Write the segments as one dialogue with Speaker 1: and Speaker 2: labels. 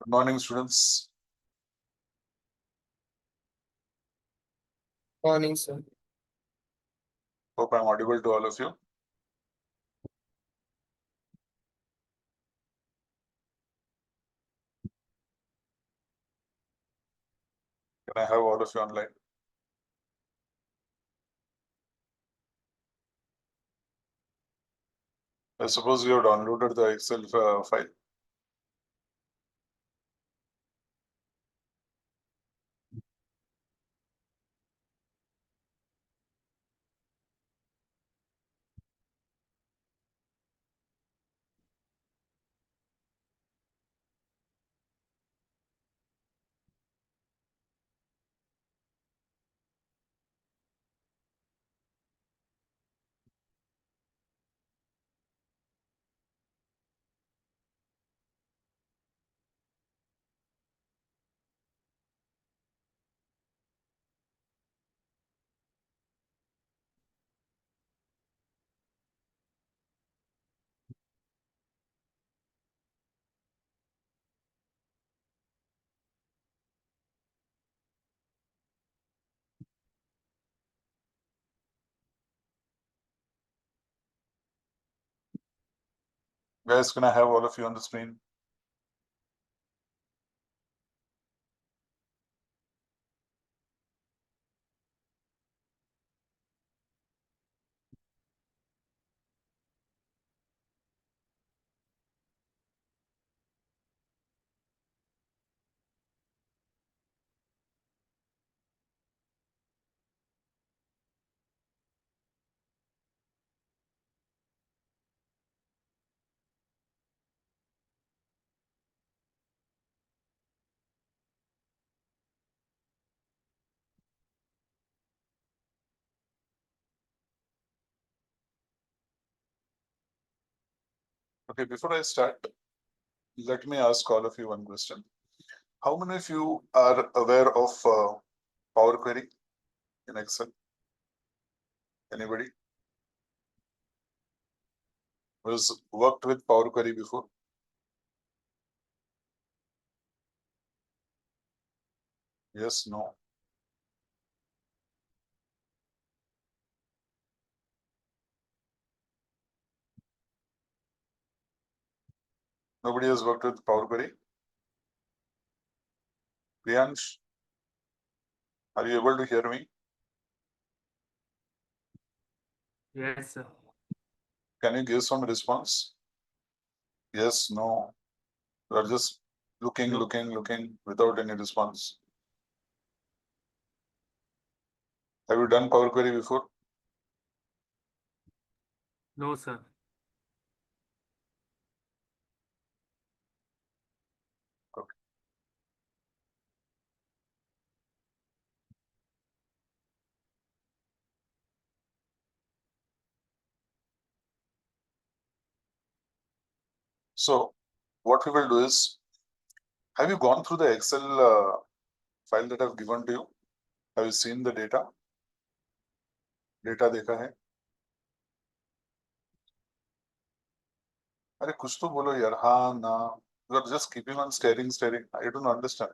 Speaker 1: Good morning, students.
Speaker 2: Morning, sir.
Speaker 1: Hope I'm audible to all of you. Can I have all of you online? I suppose you have downloaded the Excel file. Guys, can I have all of you on the screen? Okay, before I start, let me ask all of you one question. How many of you are aware of Power Query in Excel? Anybody who has worked with Power Query before? Yes, no. Nobody has worked with Power Query? Priyansh, are you able to hear me?
Speaker 2: Yes, sir.
Speaker 1: Can you give some response? Yes, no. You are just looking,
Speaker 2: No.
Speaker 1: looking without any response. Have you done Power Query before?
Speaker 2: No, sir.
Speaker 1: Okay. So what we will do is, have you gone through the Excel file that I've given to you? Have you seen the data? Data देखा है? अरे कुछ तो बोलो यार, हाँ ना. You are just keeping on staring. I don't understand.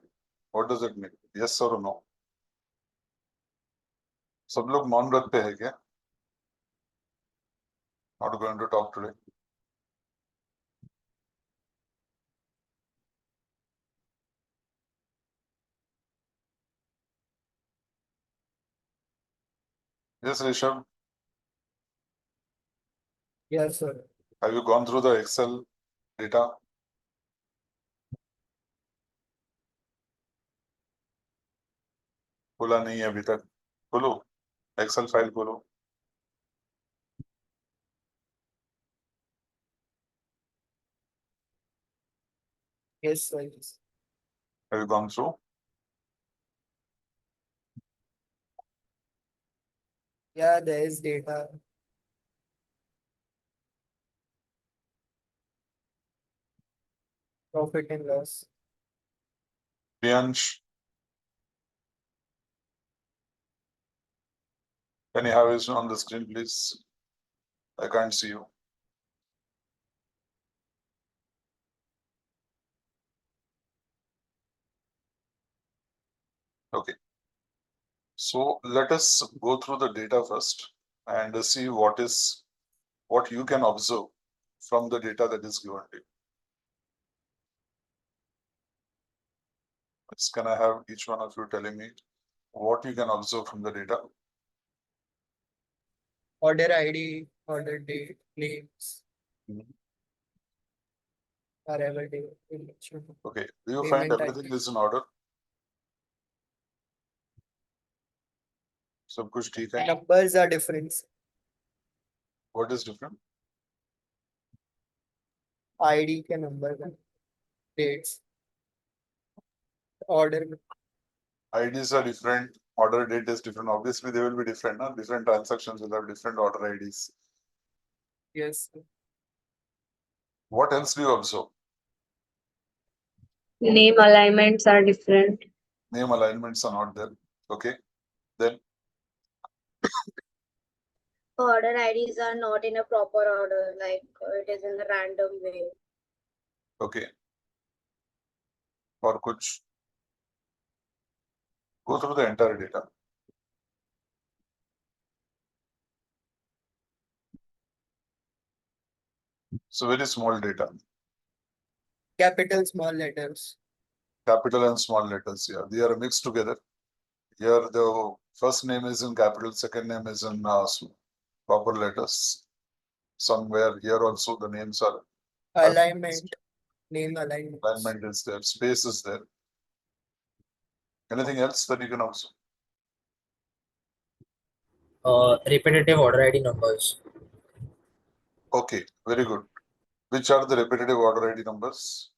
Speaker 1: What does it mean? Yes or no? सब लोग मौन व्रत पे है क्या? Not going to talk today. Yes, Rishabh.
Speaker 2: Yes, sir.
Speaker 1: Have you gone through the Excel data? खोला नहीं है अभी तक. खोलो. Excel file खोलो.
Speaker 2: Yes, sir. Yes.
Speaker 1: Have you gone through?
Speaker 2: Yeah, there is data. Profit and loss.
Speaker 1: Priyansh, can you have it on the screen, please? I can't see you. Okay. So let us go through the data first and see what you can observe from the data that is given to you. Can I have each one of you telling me what you can observe from the data?
Speaker 2: Order ID, order date, names,
Speaker 1: Mhm.
Speaker 2: arrival date, election,
Speaker 1: Okay. Do you find
Speaker 2: payment
Speaker 1: everything
Speaker 2: ID.
Speaker 1: is in order? सब कुछ ठीक है?
Speaker 2: Numbers are different.
Speaker 1: What is different?
Speaker 2: ID के number का, dates, order.
Speaker 1: IDs are different, order date is different. Obviously, they will be different. No? Different transactions will have different order IDs.
Speaker 2: Yes.
Speaker 1: What else do you observe?
Speaker 3: Name alignments are different.
Speaker 1: Name alignments are not there. Okay. Then
Speaker 4: Order IDs are not in a proper order, like it is in a random way.
Speaker 1: okay. Or kuch. Go through the entire data. So very small data.
Speaker 2: Capital small letters.
Speaker 1: Capital and small letters. Yeah, they are mixed together. Here the first name is in capital, second name is in proper letters. Somewhere here also the names are
Speaker 2: Alignment. Name alignment.
Speaker 1: alignment is there, space is there. Anything else that you can observe?
Speaker 5: Repetitive order ID numbers.
Speaker 1: Okay, very good. Which are the repetitive order ID numbers?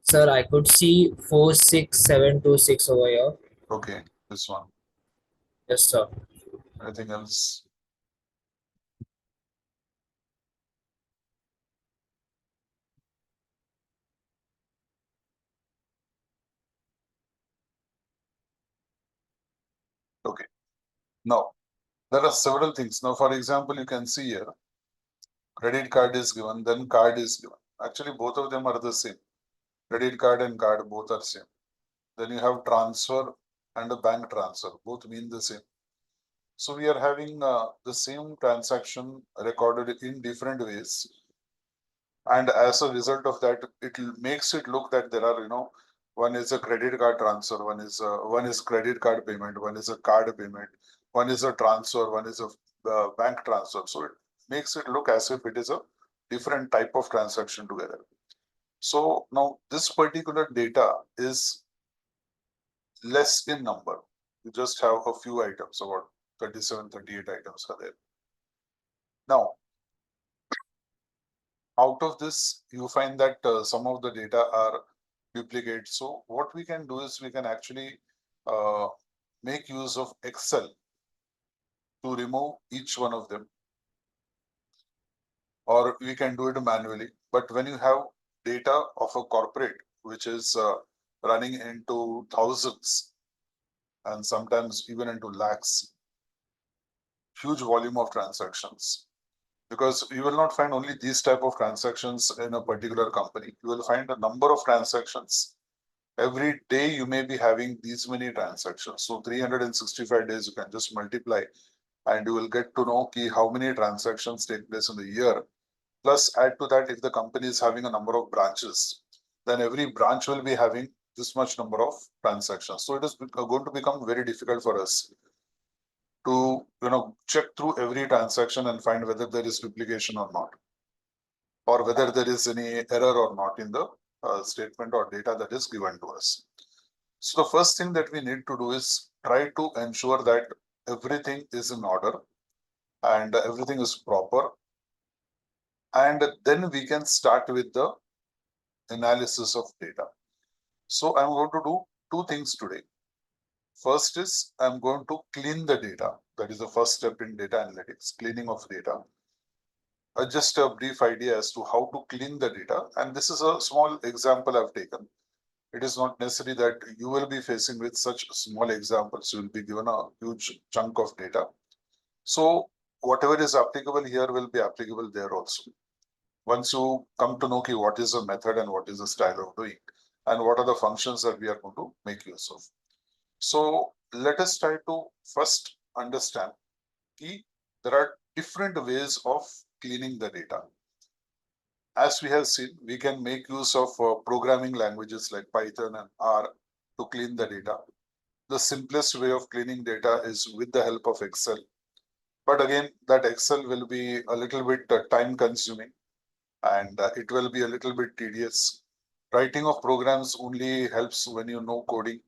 Speaker 5: Sir, I could see 46726 over here.
Speaker 1: Okay, this one.
Speaker 5: Yes, sir.
Speaker 1: Anything else? Okay. Now, there are several things. Now, for example, you can see here, credit card is given, then card is given. Actually, both of them are the same. Credit card and card both are same. Then you have transfer and a bank transfer, both mean the same. So we are having the same transaction recorded in different ways. And as a result of that, it makes it look that there are, one is a credit card transfer, one is credit card payment, one is a card payment, one is a transfer, one is a bank transfer. So it makes it look as if it is a different type of transaction together. So now this particular data is less in number. You just have a few items, about 37, 38 items are there. Now, out of this, you find that some of the data are duplicate. So what we can do is we can actually make use of Excel to remove each one of them, or we can do it manually. But when you have data of a corporate, which is running into thousands and sometimes even into lakhs, huge volume of transactions, because you will not find only these type of transactions in a particular company. You will find a number of transactions. Every day you may be having these many transactions. So 365 days you can just multiply and you will get to know how many transactions take place in the year. Plus add to that, if the company is having a number of branches, then every branch will be having this much number of transactions. So it is going to become very difficult for us to check through every transaction and find whether there is duplication or not, or whether there is any error or not in the statement or data that is given to us. So the first thing that we need to do is try to ensure that everything is in order and everything is proper, and then we can start with the analysis of data. So I'm going to do two things today. First is I'm going to clean the data. That is the first step in data analytics, cleaning of data. Just a brief idea as to how to clean the data. And this is a small example I've taken. It is not necessary that you will be facing with such small examples. You will be given a huge chunk of data. So whatever is applicable here will be applicable there also. Once you come to know what is the method and what is the style of doing and what are the functions that we are going to make use of. So let us try to first understand that there are different ways of cleaning the data. As we have seen, we can make use of programming languages like Python and R to clean the data. The simplest way of cleaning data is with the help of Excel. But again, that Excel will be a little bit time consuming and it will be a little bit tedious. Writing of programs only helps when you know coding.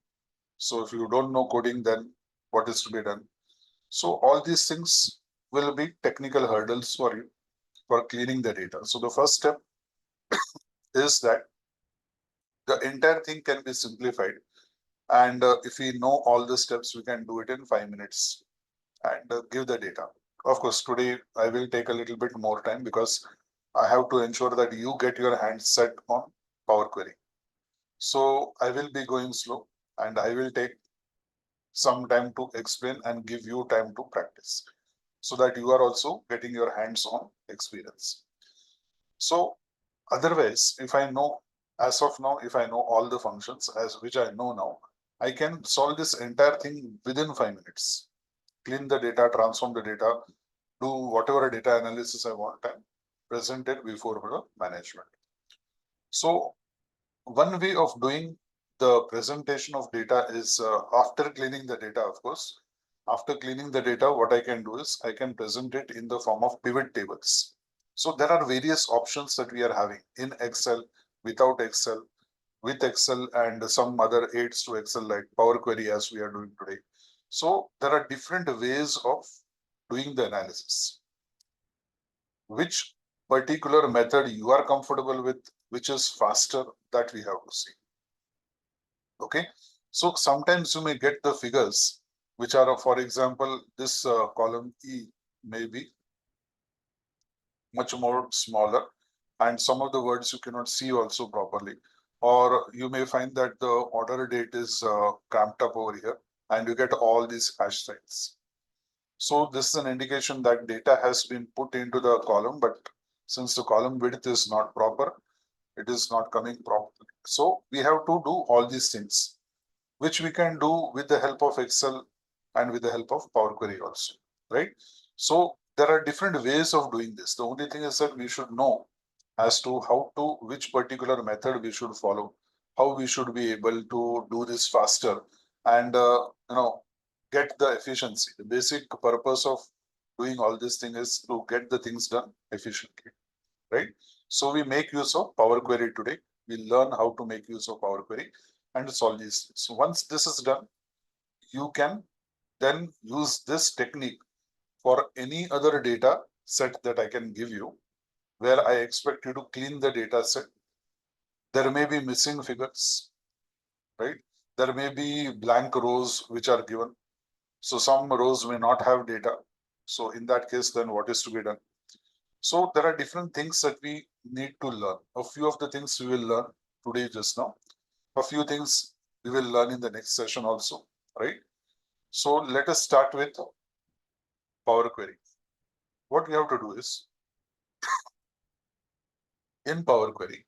Speaker 1: So if you don't know coding, then what is to be done? So all these things will be technical hurdles for you for cleaning the data. So the first step is that the entire thing can be simplified. And if we know all the steps, we can do it in 5 minutes and give the data. Of course, today I will take a little bit more time because I have to ensure that you get your hands set on Power Query. So I will be going slow and I will take some time to explain and give you time to practice so that you are also getting your hands on experience. So otherwise, if I know, as of now, if I know all the functions as which I know now, I can solve this entire thing within 5 minutes. Clean the data, transform the data, do whatever data analysis I want and present it before the management. So one way of doing the presentation of data is after cleaning the data, of course. After cleaning the data, what I can do is I can present it in the form of pivot tables. So there are various options that we are having in Excel, without Excel, with Excel and some other aids to Excel like Power Query as we are doing today. So there are different ways of doing the analysis. Which particular method you are comfortable with, which is faster, that we have to see. Okay, so sometimes you may get the figures which are, for example, this column E may be much more smaller and some of the words you cannot see also properly, or you may find that the order date is cramped up over here and you get all these hash signs. So this is an indication that data has been put into the column, but since the column width is not proper, it is not coming properly. So we have to do all these things, which we can do with the help of Excel and with the help of Power Query also, right? So there are different ways of doing this. The only thing is that we should know as to which particular method we should follow, how we should be able to do this faster and, get the efficiency. The basic purpose of doing all this thing is to get the things done efficiently, right? So we make use of Power Query today. We learn how to make use of Power Query and solve these things. So once this is done, you can then use this technique for any other data set that I can give you, where I expect you to clean the data set. There may be missing figures, right? There may be blank rows which are given. So some rows may not have data. So in that case, then what is to be done? So there are different things that we need to learn. A few of the things we will learn today just now. A few things we will learn in the next session also, right? So let us start with Power Query. What we have to do is, in Power Query,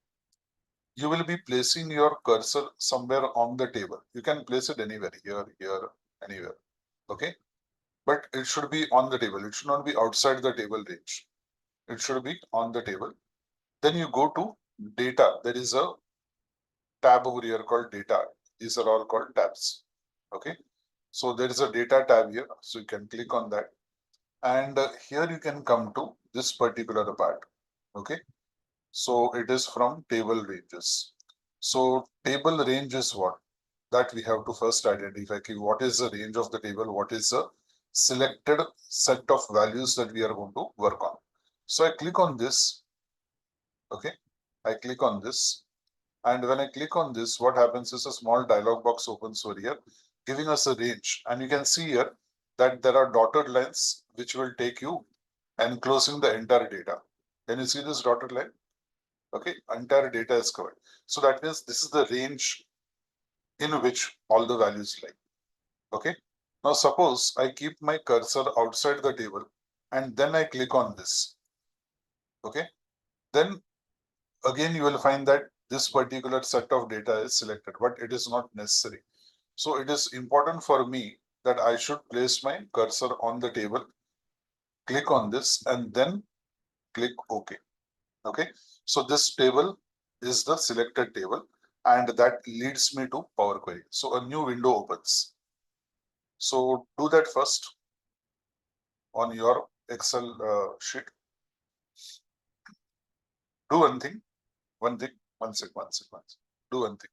Speaker 1: you will be placing your cursor somewhere on the table. You can place it anywhere, here, anywhere, okay? But it should be on the table. It should not be outside the table range. It should be on the table. Then you go to data. There is a tab over here called data. These are all called tabs, okay? So there is a data tab here. So you can click on that. And here you can come to this particular part, okay? So it is from table ranges. So table range is what? That we have to first identify. Okay, what is the range of the table? What is the selected set of values that we are going to work on? So I click on this, okay? I click on this. And when I click on this, what happens is a small dialog box opens over here, giving us a range. And you can see here that there are dotted lines which will take you enclosing the entire data. Can you see this dotted line? Okay, entire data is covered. So that means this is the range in which all the values lie. Okay. Now suppose I keep my cursor outside the table and then I click on this. Okay. Then again you will find that this particular set of data is selected, but it is not necessary. So it is important for me that I should place my cursor on the table, click on this and then click OK. Okay, so this table is the selected table and that leads me to Power Query. So a new window opens. So do that first on your Excel sheet. Do one thing, one sec. Do one thing.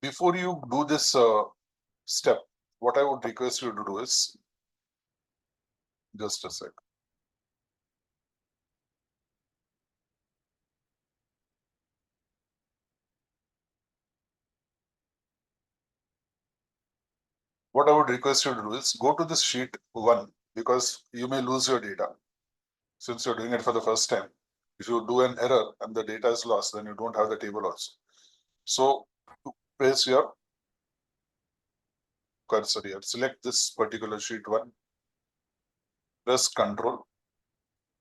Speaker 1: Before you do this step, what I would request you to do is just a sec. What I would request you to do is go to this sheet 1 because you may lose your data since you're doing it for the first time. If you do an error and the data is lost, then you don't have the table also. So place your cursor here, select this particular sheet 1, press Control,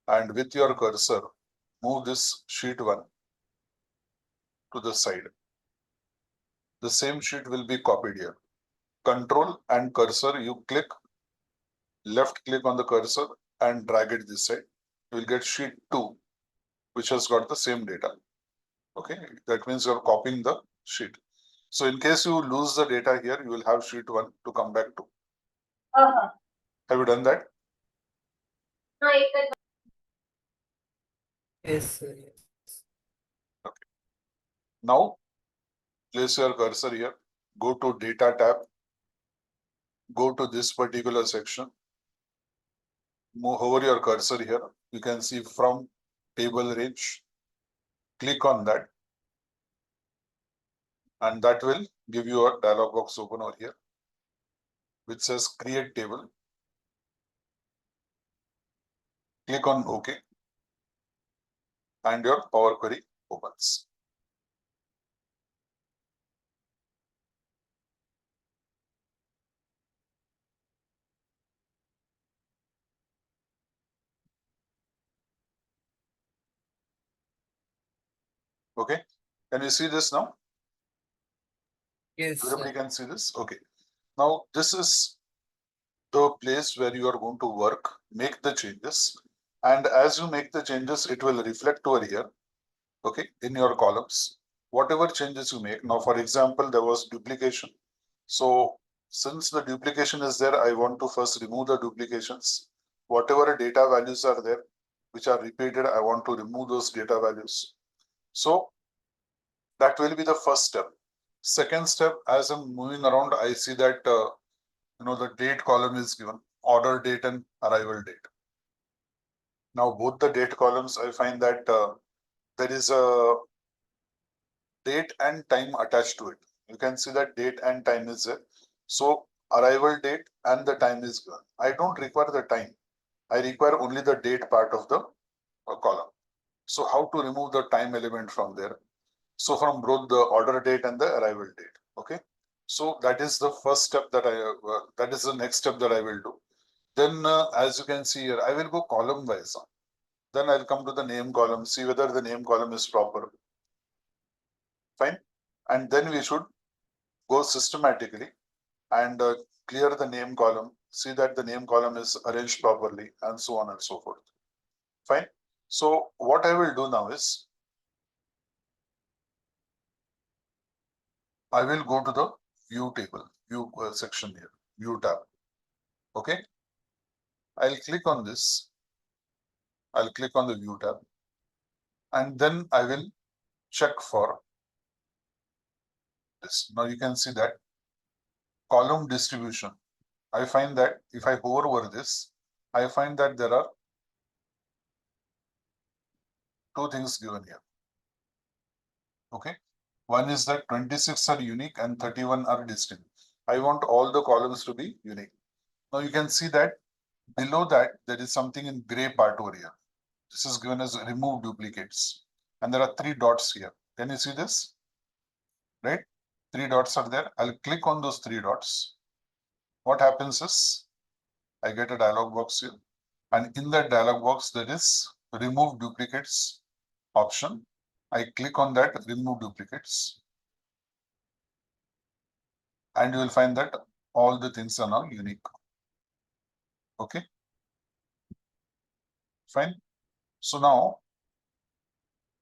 Speaker 1: and with your cursor, move this sheet 1 to the side. The same sheet will be copied here. Control and cursor, you left click on the cursor and drag it this side. You will get sheet 2, which has got the same data. Okay, that means you're copying the sheet. So in case you lose the data here, you will have sheet 1 to come back to. Have you done that?
Speaker 2: Yes, sir. Yes.
Speaker 1: Now, place your cursor here, go to Data tab, go to this particular section, hover your cursor here. You can see from table range, click on that, and that will give you a dialog box open over here, which says Create Table. Click on OK, and your Power Query opens. Okay, can you see this now?
Speaker 2: Yes, sir.
Speaker 1: Everybody can see this? Okay. Now, this is the place where you are going to work, make the changes. And as you make the changes, it will reflect over here, okay, in your columns. Whatever changes you make. Now, for example, there was duplication. So since the duplication is there, I want to first remove the duplications. Whatever data values are there, which are repeated, I want to remove those data values. So that will be the first step. Second step, as I'm moving around, I see that the date column is given, order date and arrival date. Now both the date columns, I find that there is a date and time attached to it. You can see that date and time is there. So arrival date and the time is given. I don't require the time. I require only the date part of the column. So how to remove the time element from there? So from both the order date and the arrival date. Okay. So that is the first step that that is the next step that I will do. Then as you can see here, I will go column wise. Then I'll come to the name column, see whether the name column is proper. Fine. And then we should go systematically and clear the name column, see that the name column is arranged properly and so on and so forth. Fine. So what I will do now is I will go to the view table, view section here, view tab. Okay. I'll click on this. I'll click on the view tab and then I will check for this. Now you can see that column distribution. I find that if I hover over this, I find that there are two things given here. Okay. One is that 26 are unique and 31 are distinct. I want all the columns to be unique. Now you can see that below that there is something in gray part over here. This is given as remove duplicates. And there are 3 dots here. Can you see this? Right? 3 dots are there. I'll click on those 3 dots. What happens is I get a dialog box here. And in that dialog box, there is remove duplicates option. I click on that, remove duplicates. and you will find that all the things are now unique. Okay. Fine. So now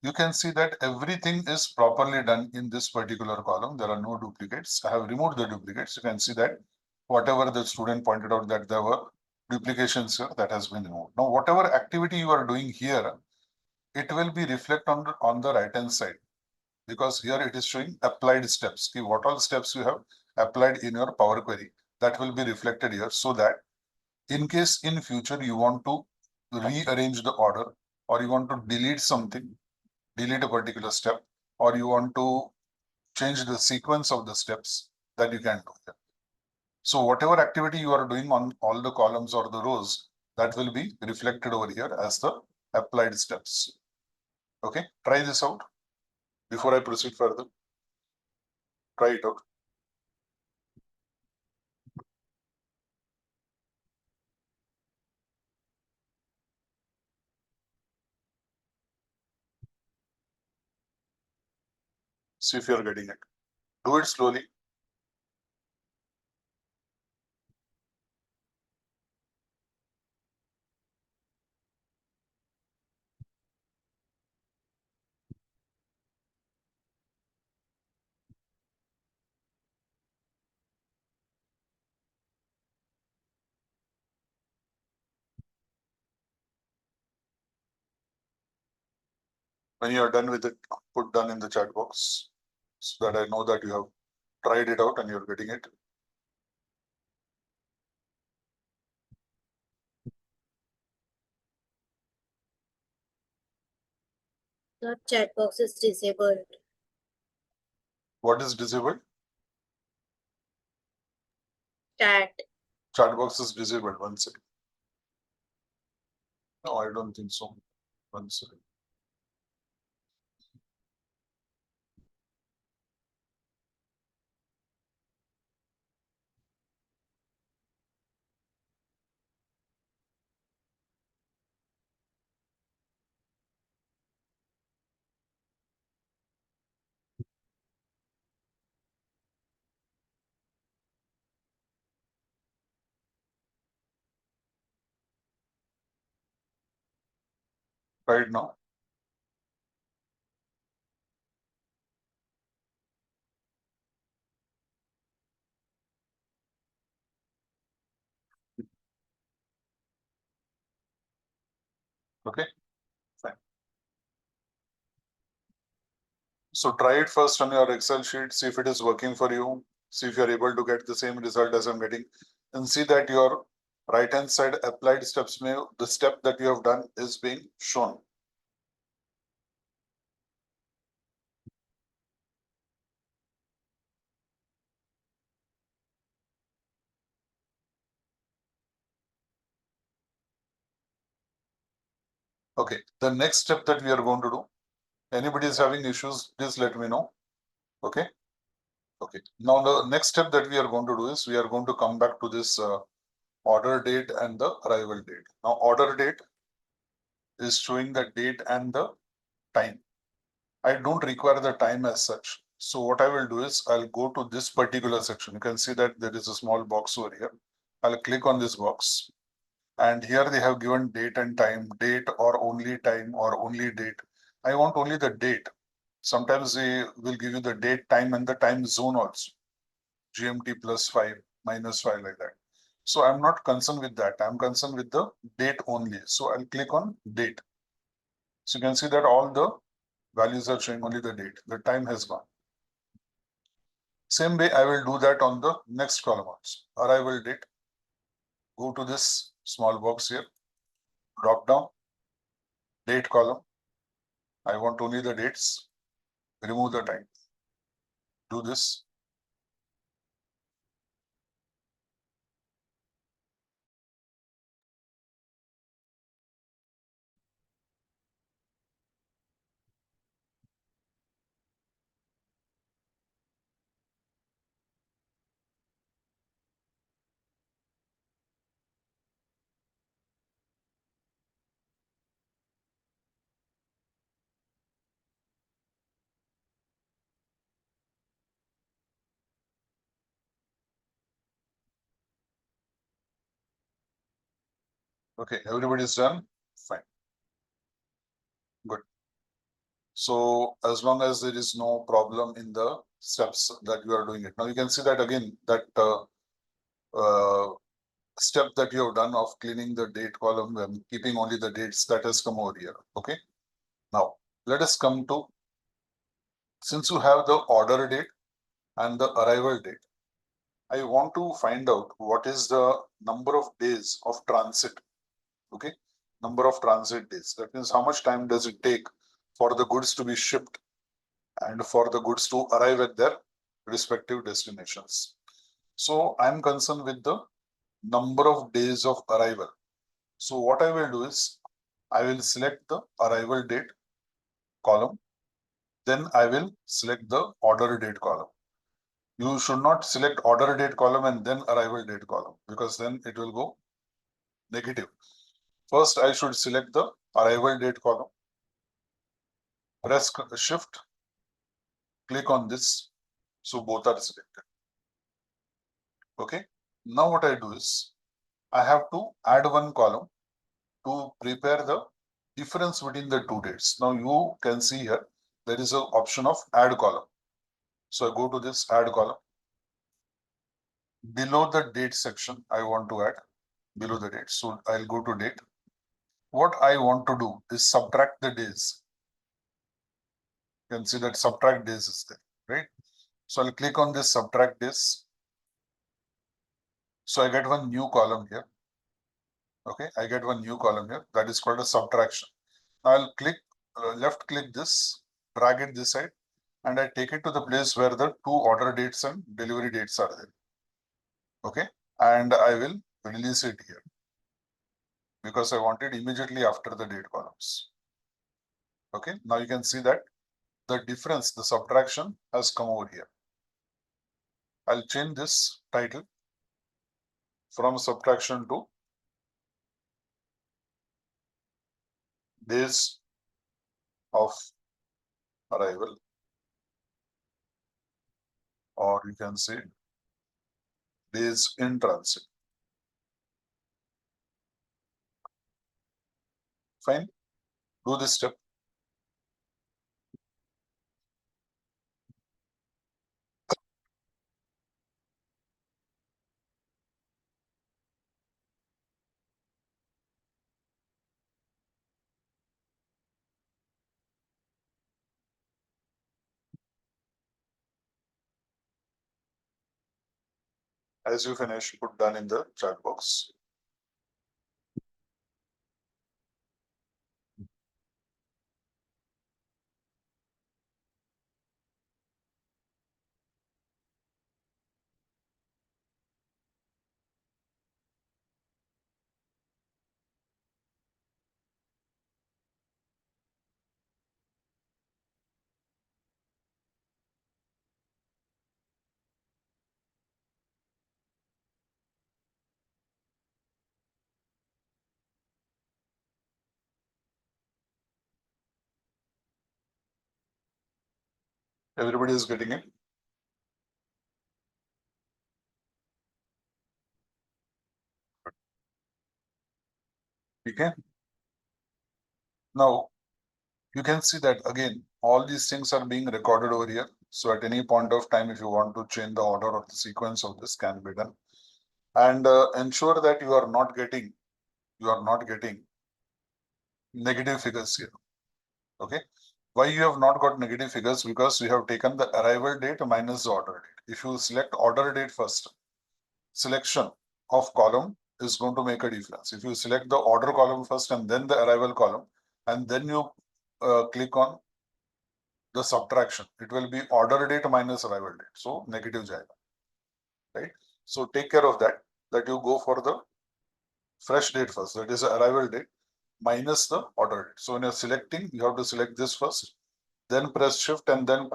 Speaker 1: you can see that everything is properly done in this particular column. There are no duplicates. I have removed the duplicates. You can see that whatever the student pointed out that there were duplications here, that has been removed. Now, whatever activity you are doing here, it will be reflect on the right hand side, because here it is showing applied steps. See what all steps you have applied in your Power Query, that will be reflected here, so that in case in future you want to rearrange the order, or you want to delete something, delete a particular step, or you want to change the sequence of the steps, that you can do here. So whatever activity you are doing on all the columns or the rows, that will be reflected over here as the applied steps. Okay, try this out before I proceed further. Try it out. See if you are getting it. Do it slowly. When you are done with it, put done in the chat box, so that I know that you have tried it out and you're getting it.
Speaker 4: The chat box is disabled.
Speaker 1: What is disabled?
Speaker 4: Chat.
Speaker 1: Chat box is disabled. One second. No, I don't think so. One second. Right now. Okay, fine. So try it first on your Excel sheet, see if it is working for you, see if you're able to get the same result as I'm getting, and see that your right hand side applied steps may, the step that you have done is being shown. Okay, the next step that we are going to do, anybody is having issues, please let me know. Okay. Okay. Now the next step that we are going to do is we are going to come back to this order date and the arrival date. Now order date is showing the date and the time. I don't require the time as such. So what I will do is I'll go to this particular section. You can see that there is a small box over here. I'll click on this box, and here they have given date and time, date or only time or only date. I want only the date. Sometimes they will give you the date, time, and the time zone also. GMT +5, -5, like that. So I'm not concerned with that. I'm concerned with the date only. So I'll click on date. So you can see that all the values are showing only the date. The time has gone. Same way I will do that on the next column also. Arrival date. Go to this small box here. Drop down. Date column. I want only the dates. Remove the time. Do this. Okay, everybody's done? Fine. Good. So as long as there is no problem in the steps that you are doing it. Now you can see that again, that step that you have done of cleaning the date column and keeping only the dates, that has come over here. Okay. Now let us come to, since you have the order date and the arrival date, I want to find out what is the number of days of transit. Okay. Number of transit days. That means how much time does it take for the goods to be shipped and for the goods to arrive at their respective destinations. So I'm concerned with the number of days of arrival. So what I will do is I will select the arrival date column. Then I will select the order date column. You should not select order date column and then arrival date column, because then it will go negative. First, I should select the arrival date column. Press shift, click on this. So both are selected. Okay. Now what I do is I have to add one column to prepare the difference between the two dates. Now you can see here, there is an option of add column. So I go to this add column. Below the date section, I want to add below the date. So I'll go to date. What I want to do is subtract the days. You can see that subtract days is there, right? So I'll click on this subtract days. So I get one new column here. Okay, I get one new column here that is called a subtraction. I'll click left click this, drag it this side, and I take it to the place where the two order dates and delivery dates are there. Okay, and I will release it here because I want it immediately after the date columns. Okay, now you can see that the difference, the subtraction has come over here. I'll change this title from subtraction to days of arrival, or you can say days in transit. Fine, do this step. As you finish, put done in the chat box. Everybody is getting it. Okay. Now you can see that again, all these things are being recorded over here. So at any point of time, if you want to change the order of the sequence of this, can be done. And ensure that you are not getting negative figures here. Okay. Why you have not got negative figures? Because we have taken the arrival date minus the order date. If you select order date first, selection of column is going to make a difference. If you select the order column first and then the arrival column, and then you click on the subtraction, it will be order date minus arrival date. So negative jayega, right? So take care of that you go for the fresh date first, that is the arrival date minus the order date. So when you're selecting, you have to select this first, then press shift and then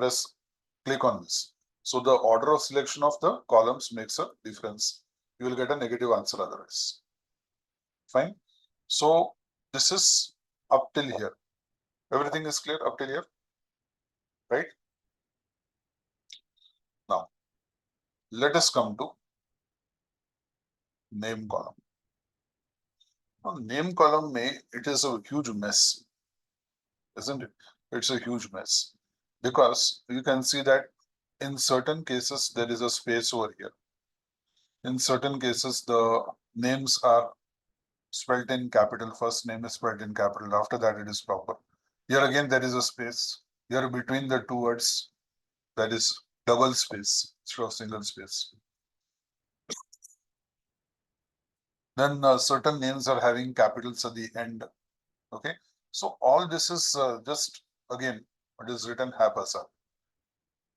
Speaker 1: click on this. So the order of selection of the columns makes a difference. You will get a negative answer otherwise. Fine. So this is up till here. Everything is clear up till here, right? Now, let us come to name column. On name column may, it is a huge mess, isn't it? It's a huge mess because you can see that in certain cases there is a space over here. In certain cases, the names are spelled in capital. First name is spelled in capital. After that, it is proper. Here again, there is a space. Here between the two words, that is double space instead of single space. Then certain names are having capitals at the end. Okay, so all this is just again what is written haphazard.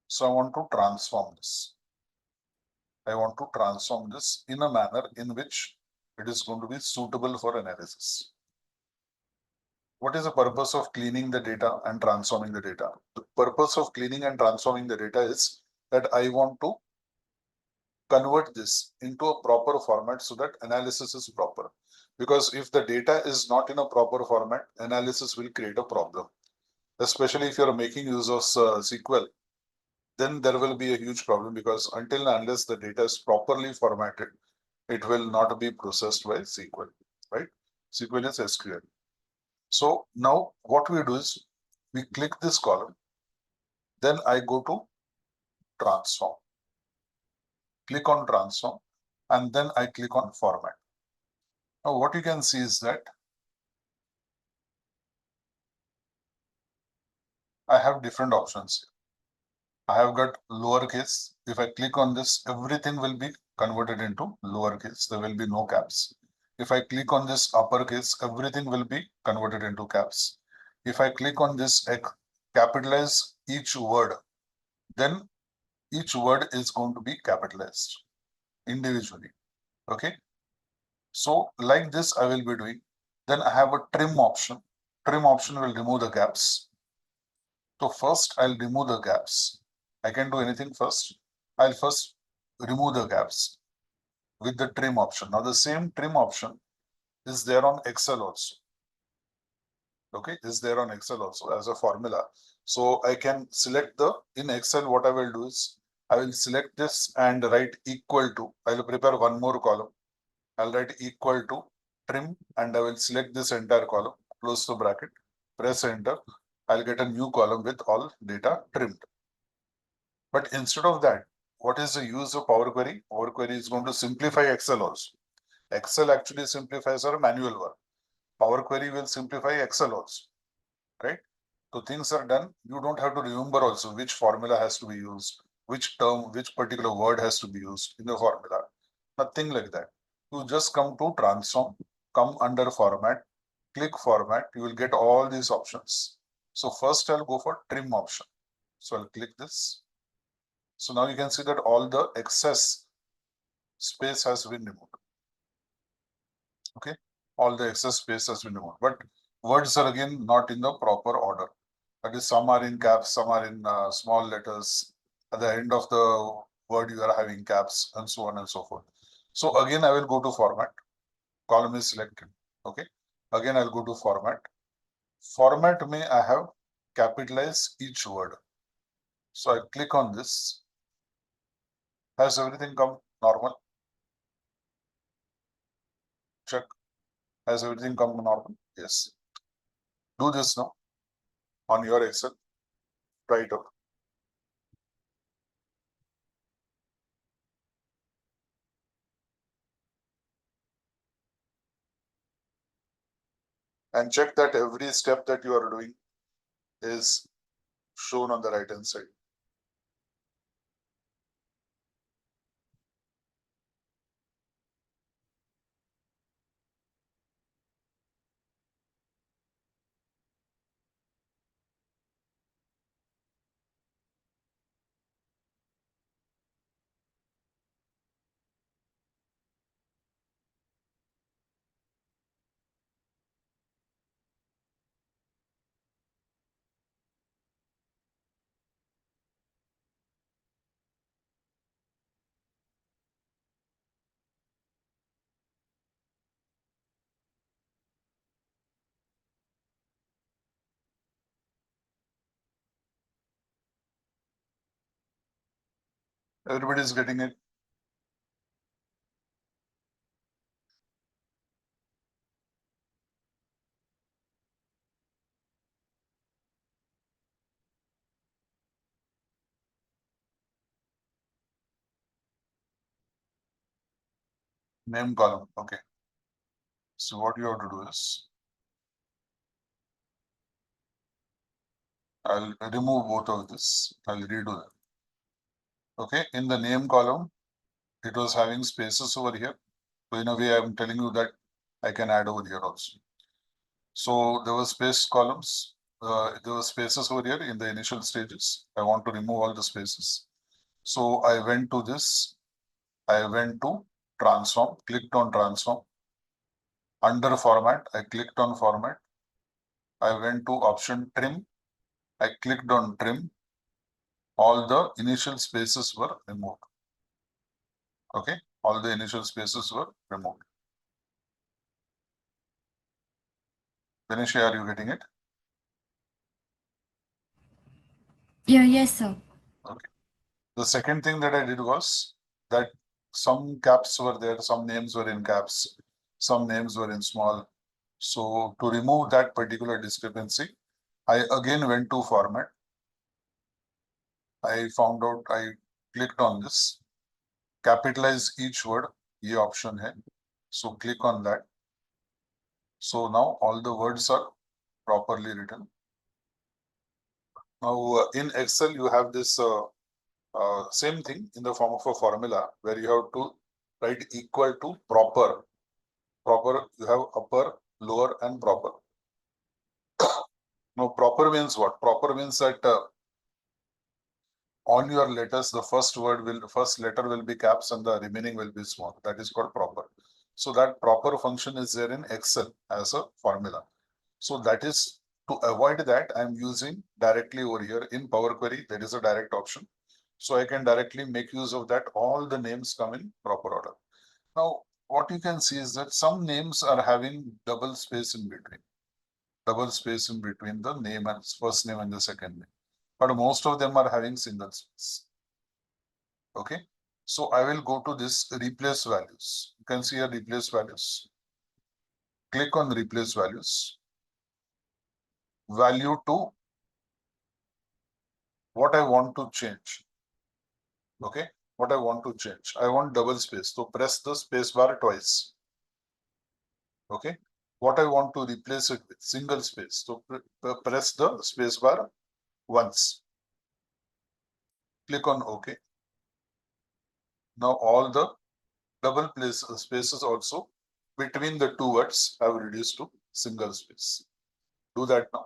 Speaker 1: So I want to transform this. I want to transform this in a manner in which it is going to be suitable for analysis. What is the purpose of cleaning the data and transforming the data? The purpose of cleaning and transforming the data is that I want to convert this into a proper format so that analysis is proper. Because if the data is not in a proper format, analysis will create a problem. Especially if you're making use of SQL, then there will be a huge problem because until and unless the data is properly formatted, it will not be processed by SQL, right? SQL is SQL. So now what we do is we click this column, then I go to transform, click on transform, and then I click on format. Now what you can see is that I have different options. I have got lowercase. If I click on this, everything will be converted into lowercase. There will be no caps. If I click on this uppercase, everything will be converted into caps. If I click on this, capitalize each word, then each word is going to be capitalized individually. Okay. So like this, I will be doing. Then I have a trim option. Trim option will remove the gaps. So first I'll remove the gaps. I can do anything first. I'll first remove the gaps with the trim option. Now the same trim option is there on Excel also. Okay, is there on Excel also as a formula. So I can select in Excel, what I will do is I will select this and write equal to, I will prepare one more column. I'll write equal to trim and I will select this entire column, close the bracket, press enter. I'll get a new column with all data trimmed. But instead of that, what is the use of Power Query? Power Query is going to simplify Excel also. Excel actually simplifies our manual work. Power Query will simplify Excel also, right? So things are done. You don't have to remember also which formula has to be used, which term, which particular word has to be used in the formula. Nothing like that. You just come to transform, come under format, click format. You will get all these options. So first I'll go for trim option. So I'll click this. So now you can see that all the excess space has been removed. Okay, all the excess space has been removed, but words are again not in the proper order. That is, some are in caps, some are in small letters. At the end of the word, you are having caps and so on and so forth. So again, I will go to format. Column is selected. Okay, again I'll go to format. Format may I have capitalized each word. So I click on this. Has everything come normal? Check. Has everything come normal? Yes. Do this now on your Excel. Try it out. And check that every step that you are doing is shown on the right hand side. Everybody is getting it. name column, okay. So what you have to do is, I'll remove both of this, I'll redo them. Okay, in the name column, it was having spaces over here. So in a way, I'm telling you that I can add over here also. So there were space columns, there were spaces over here in the initial stages. I want to remove all the spaces. So I went to this, I went to transform, clicked on transform. Under format, I clicked on format. I went to option trim. I clicked on trim. All the initial spaces were removed. Okay, all the initial spaces were removed. Ganesh, are you getting it?
Speaker 6: Yeah, yes, sir.
Speaker 1: Okay. The second thing that I did was that some caps were there, some names were in caps, some names were in small. So to remove that particular discrepancy, I again went to format. I found out, I clicked on this, capitalize each word, ये option है. So click on that. So now all the words are properly written. Now in Excel, you have this same thing in the form of a formula where you have to write equal to proper. Proper, you have upper, lower, and proper. Now, proper means what? Proper means that on your letters, the first letter will be caps and the remaining will be small. That is called proper. So that proper function is there in Excel as a formula. So that is to avoid that, I'm using directly over here in Power Query. There is a direct option. So I can directly make use of that. All the names come in proper order. Now, what you can see is that some names are having double space in between. Double space in between the name and first name and the second name. But most of them are having single space. Okay. So I will go to this replace values. You can see here replace values. Click on replace values. Value to what I want to change. Okay. What I want to change. I want double space. So press the space bar twice. Okay. What I want to replace it with single space. So press the space bar once. Click on OK. Now all the double spaces also between the two words have reduced to single space. Do that now.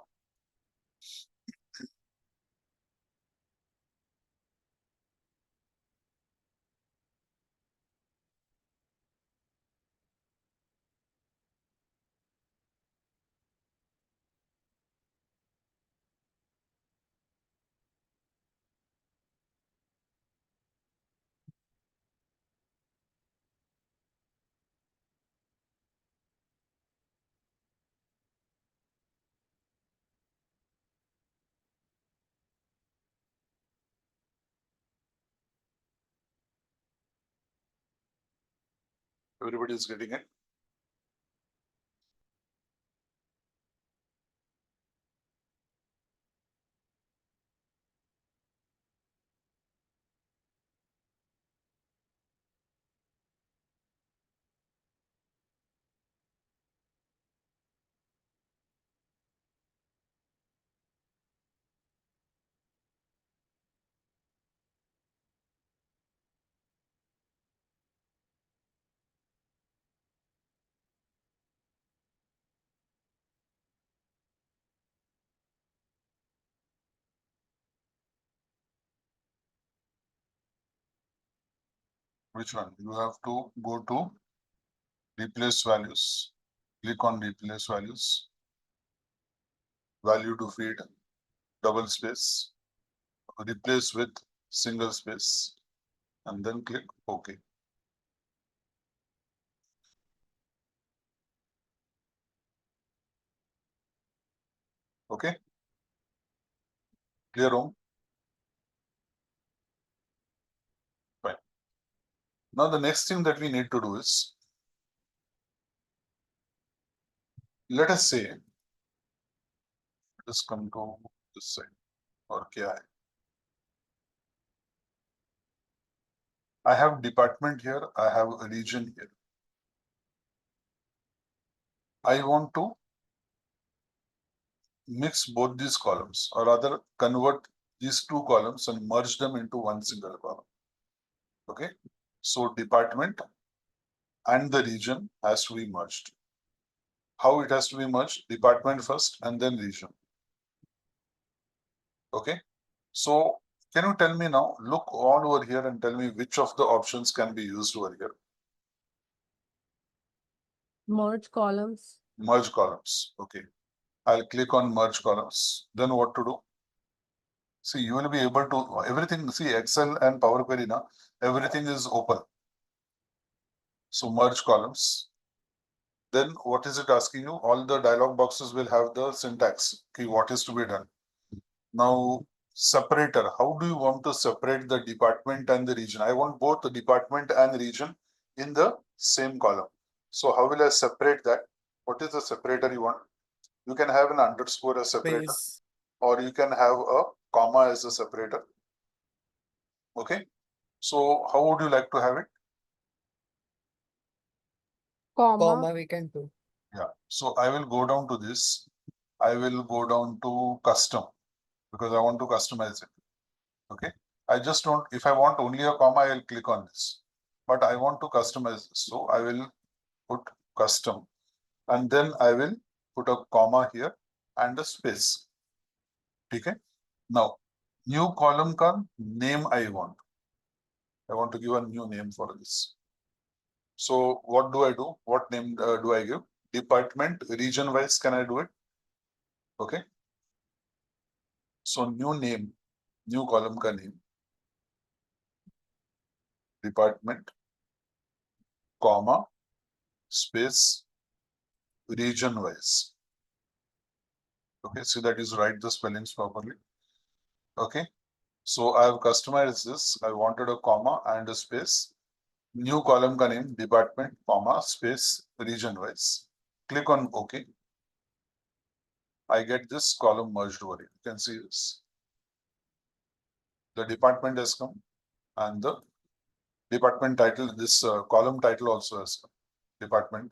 Speaker 1: Everybody is getting it. Which one? You have to go to replace values. Click on replace values. Value to feed double space. Replace with single space. And then click OK. Okay. Clear home? Fine. Now the next thing that we need to do is, let us say, let's come to this side. Or kya hai? I have department here, I have a region here. I want to mix both these columns, or rather convert these two columns and merge them into one single column. Okay, so department and the region has to be merged. How it has to be merged? Department first and then region. Okay, so can you tell me now, look all over here and tell me which of the options can be used over here?
Speaker 7: Merge columns.
Speaker 1: Merge columns. Okay, I'll click on merge columns. Then what to do? See, you will be able to everything. See, Excel and Power Query now, everything is open. So merge columns. Then what is it asking you? All the dialog boxes will have the syntax. Okay, what is to be done? Now, separator. How do you want to separate the department and the region? I want both the department and region in the same column. So how will I separate that? What is the separator you want? You can have an underscore as separator,
Speaker 2: Space.
Speaker 1: or you can have a comma as a separator. Okay. So how would you like to have it?
Speaker 2: Comma we can do.
Speaker 1: Yeah. So I will go down to this. I will go down to custom because I want to customize it. Okay. I just don't, if I want only a comma, I will click on this. But I want to customize this. So I will put custom and then I will put a comma here and a space. Okay. Now, new column ka name I want. I want to give a new name for this. So what do I do? What name do I give? Department, region wise, can I do it? Okay. So new name, new column ka name. Department, comma, space, region wise. Okay, so that is write the spellings properly. Okay, so I have customized this. I wanted a comma and a space. New column ka name, department, comma, space, region wise. Click on OK. I get this column merged over here. You can see this. The department has come and the department title, this column title also has come. Department,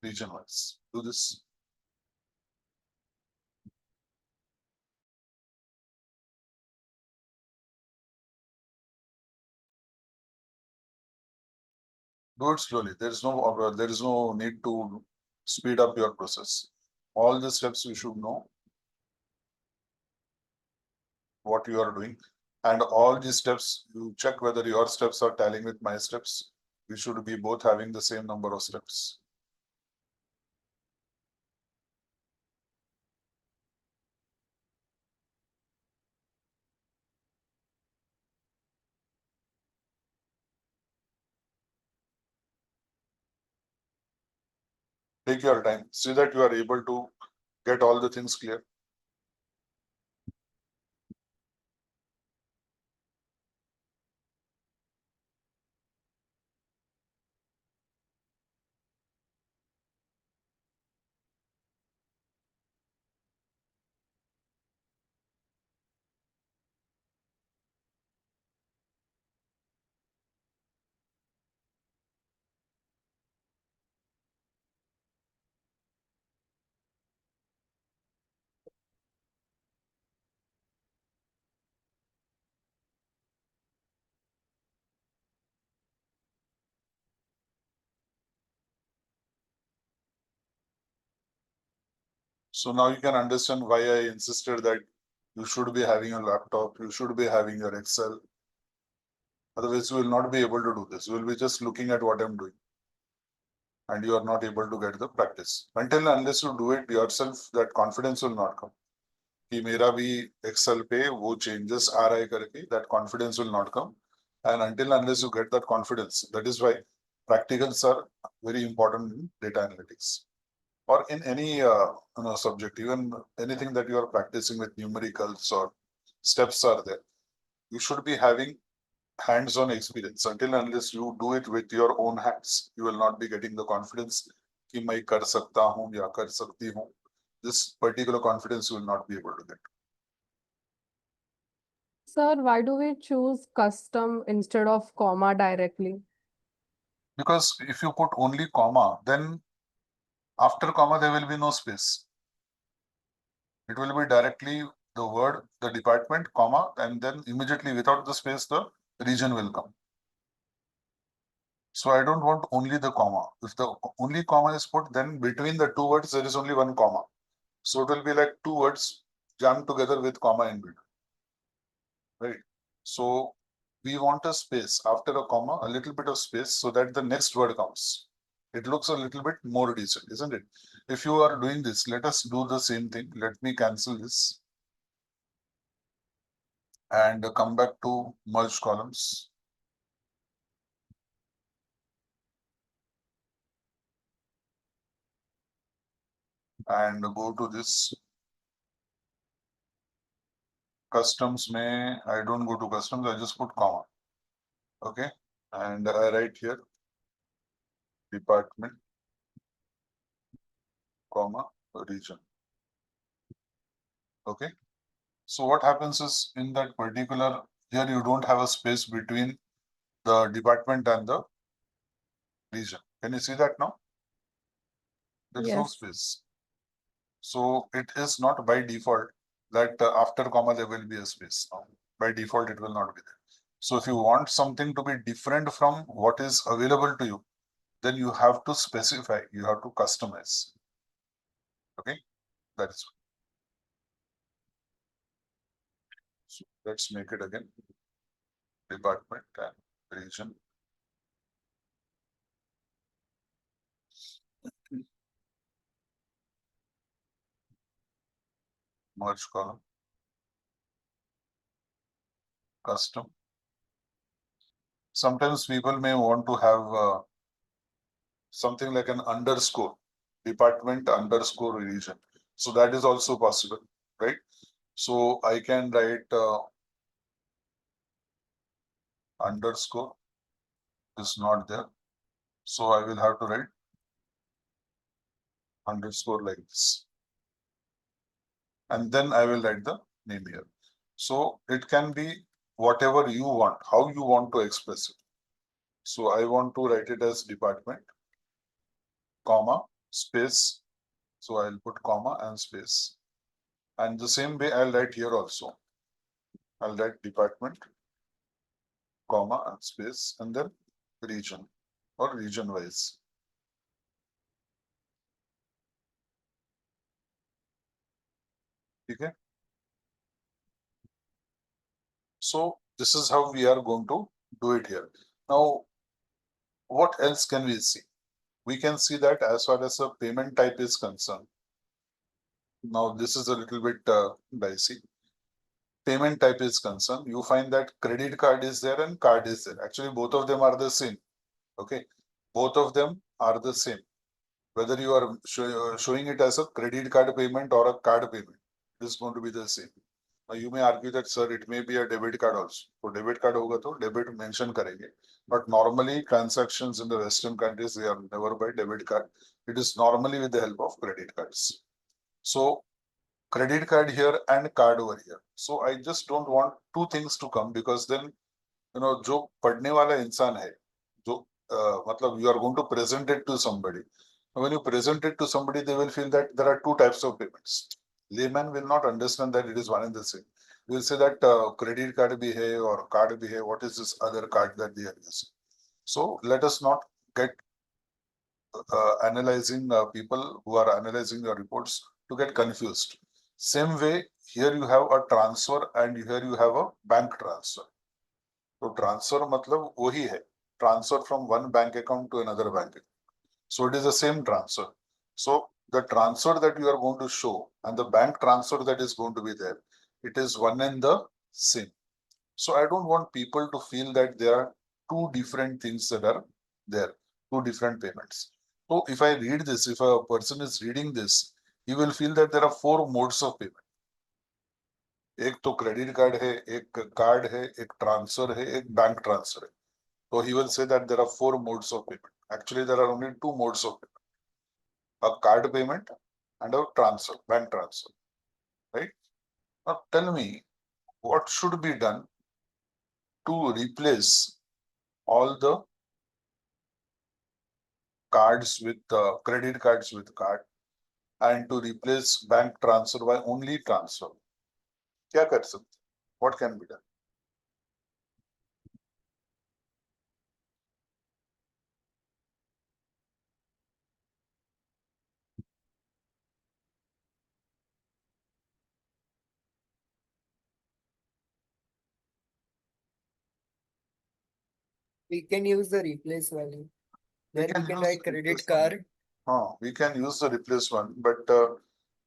Speaker 1: region wise. Do this. Do it slowly. There is no need to speed up your process. All the steps you should know what you are doing, and all these steps you check whether your steps are tallying with my steps. We should be both having the same number of steps. Take your time. See that you are able to get all the things clear. So now you can understand why I insisted that you should be having a laptop, you should be having your Excel. Otherwise, you will not be able to do this. You will be just looking at what I'm doing. And you are not able to get the practice. Until unless you do it yourself, that confidence will not come. कि मेरा भी Excel पे वो changes आ रहा है करके, that confidence will not come. And until unless you get that confidence, that is why practicals are very important in data analytics. Or in any subject, even anything that you are practicing with numericals or steps are there. You should be having hands-on experience. Until unless you do it with your own hands, you will not be getting the confidence कि मैं कर सकता हूँ या कर सकती हूँ. This particular confidence you will not be able to get.
Speaker 7: Sir, why do we choose custom instead of comma directly?
Speaker 1: Because if you put only comma, then After comma, there will be no space. It will be directly the word, the department, comma, and then immediately without the space, the region will come. So I don't want only the comma. If the only comma is put, then between the two words, there is only one comma. So it will be like two words jammed together with comma in between. Right. So we want a space after a comma, a little bit of space so that the next word comes. It looks a little bit more decent, isn't it? If you are doing this, let us do the same thing. Let me cancel this and come back to merge columns. And go to this customs. I don't go to customs, I just put comma. Okay. And I write here department, comma, region. Okay. So what happens is in that particular, here you don't have a space between the department and the region. Can you see that now? There is no
Speaker 7: Yes.
Speaker 1: space. So it is not by default that after comma there will be a space. Now, by default it will not be there. So if you want something to be different from what is available to you, then you have to specify, you have to customize. Okay, that is. So let's make it again. Department and region. Merge column. Custom. Sometimes people may want to have something like an underscore, department underscore region. So that is also possible, right? So I can write underscore is not there. So I will have to write underscore like this. And then I will write the name here. So it can be whatever you want, how you want to express it. So I want to write it as department, comma, space. So I'll put comma and space. And the same way I'll write here also. I'll write department, comma and space, and then region or region wise. Okay. So this is how we are going to do it here. Now, what else can we see? We can see that as far as the payment type is concerned. Now, this is a little bit dicey. Payment type is concerned, you find that credit card is there and card is there. Actually, both of them are the same. Okay. Both of them are the same. Whether you are showing it as a credit card payment or a card payment, it is going to be the same. Now you may argue that, sir, it may be a debit card also. So debit card hoga to debit mention karenge. But normally transactions in the Western countries, they are never by debit card. It is normally with the help of credit cards. So credit card here and card over here. So I just don't want two things to come, because then, you know, jo padne wala insan hai, jo matlab you are going to present it to somebody. When you present it to somebody, they will feel that there are two types of payments. Layman will not understand that it is one and the same. We will say that credit card bhi hai or card bhi hai. What is this other card that they are using? So let us not get analyzing people who are analyzing your reports to get confused. Same way, here you have a transfer and here you have a bank transfer. So transfer matlab wahi hai. Transfer from one bank account to another bank account. So it is the same transfer. So the transfer that you are going to show and the bank transfer that is going to be there, it is one and the same. So I don't want people to feel that there are two different things that are there, two different payments. So if I read this, if a person is reading this, he will feel that there are four modes of payment. एक तो credit card है, एक card है, एक transfer है, एक bank transfer है. So he will say that there are four modes of payment. Actually, there are only two modes of payment. A card payment and a transfer, bank transfer, right? Now tell me, what should be done to replace all the cards with credit cards with card and to replace bank transfer by only transfer. क्या कर सकते? What can be done?
Speaker 2: We can use the replace value. Then we can
Speaker 1: use
Speaker 2: write
Speaker 1: the
Speaker 2: credit
Speaker 1: replace
Speaker 2: card.
Speaker 1: We can use the replace one, but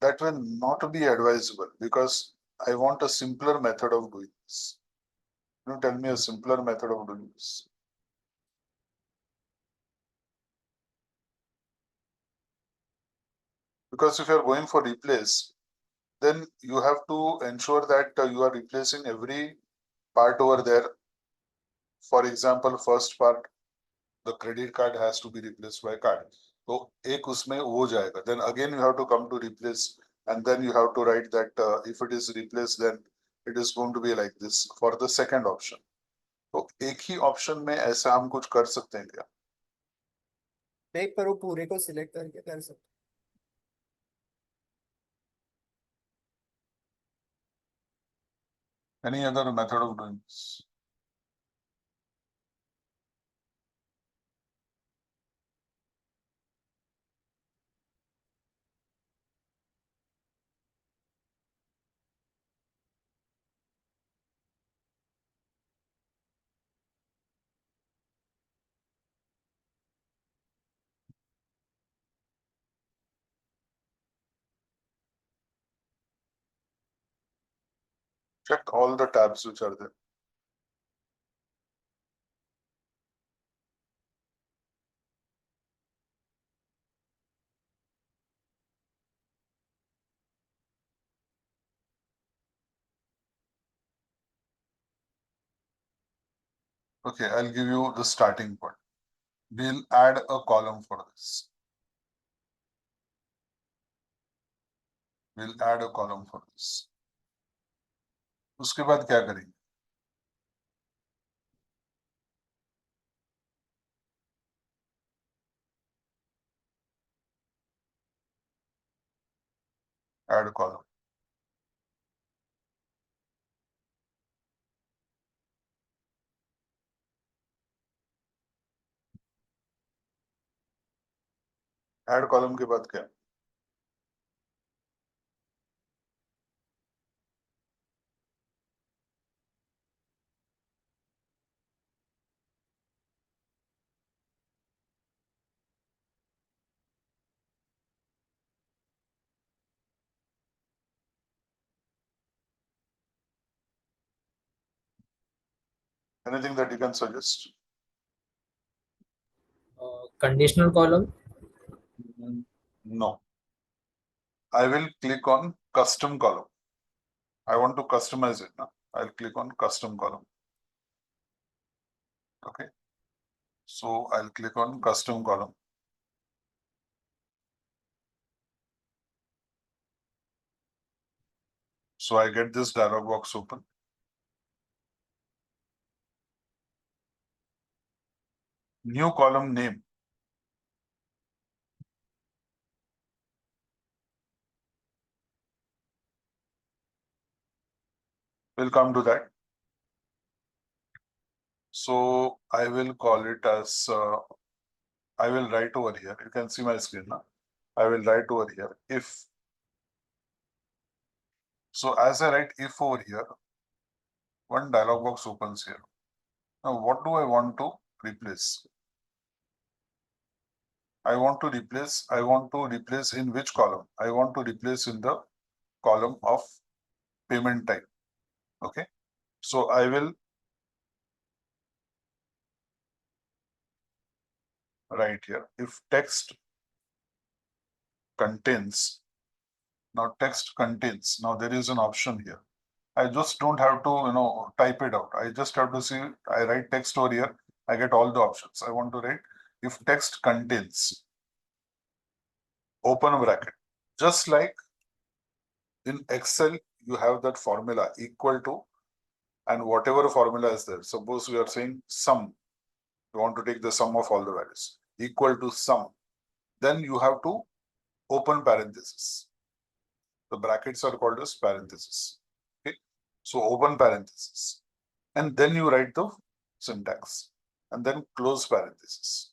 Speaker 1: that will not be advisable because I want a simpler method of doing this. Can you tell me a simpler method of doing this? Because if you are going for replace, then you have to ensure that you are replacing every part over there. For example, first part, the credit card has to be replaced by card. So एक उसमें हो जाएगा. Then again you have to come to replace, and then you have to write that if it is replaced, then it is going to be like this for the second option. तो एक ही option में ऐसा हम कुछ कर सकते हैं क्या?
Speaker 2: नहीं, पर वो पूरे को सिलेक्ट करके कर सकते.
Speaker 1: Any other method of doing this? Check all the tabs which are there. Okay, I'll give you the starting point. We'll add a column for this. We'll add a column for this. उसके बाद क्या करेंगे? Add a column. Add column के बाद क्या? Anything that you can suggest?
Speaker 5: Conditional column.
Speaker 1: No. I will click on custom column. I want to customize it now. I'll click on custom column. Okay. So I'll click on custom column. So I get this dialog box open. New column name. We'll come to that. So I will call it as, I will write over here. You can see my screen now. I will write over here if. So as I write if over here, one dialog box opens here. Now what do I want to replace? I want to replace in which column? I want to replace in the column of payment type. Okay. So I will write here if text contains. Now text contains. Now there is an option here. I just don't have to, type it out. I just have to see, I write text over here. I get all the options. I want to write if text contains, open bracket. Just like in Excel, you have that formula equal to, and whatever formula is there. Suppose we are saying sum. You want to take the sum of all the values. equal to sum, then you have to open parenthesis. The brackets are called as parenthesis. Okay, so open parenthesis, and then you write the syntax, and then close parenthesis.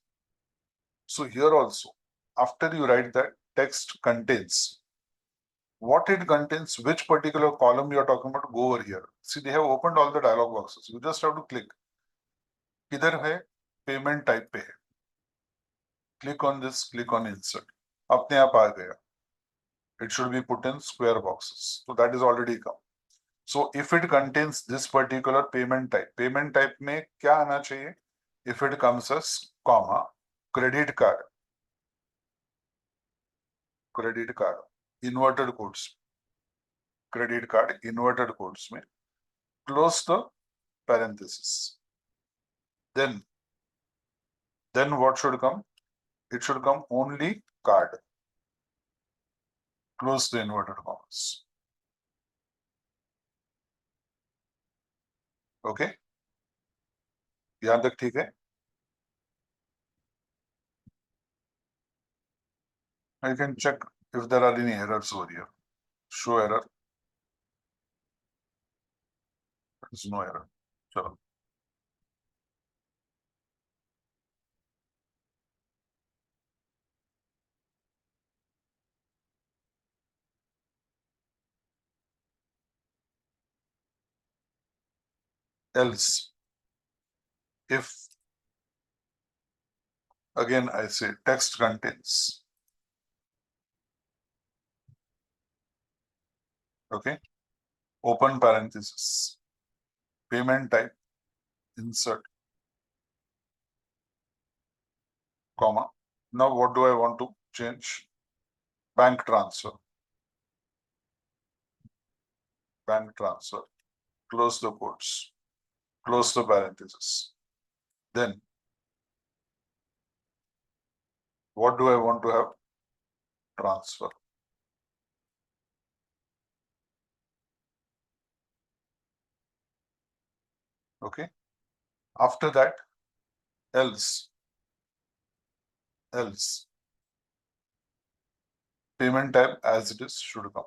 Speaker 1: So here also, after you write that text contains, what it contains, which particular column you are talking about, go over here. See, they have opened all the dialog boxes. You just have to click. किधर है? Payment type पे है. Click on this, click on insert. अपने आप आ गया. It should be put in square boxes. So that is already come. So if it contains this particular payment type में क्या आना चाहिए? If it comes as comma, credit card, inverted quotes, credit card, inverted quotes में, close the parenthesis. Then what should come? It should come only card. Close the inverted commas. Okay? यहाँ तक ठीक है? I can check if there are any errors over here. Show error. There is no error. Chalo. Else, if again I say text contains, okay, open parenthesis, payment type, insert, comma. Now what do I want to change? Bank transfer. Bank transfer. Close the quotes. Close the parenthesis. Then what do I want to have? Transfer. Okay. After that, else. Payment type as it is should come.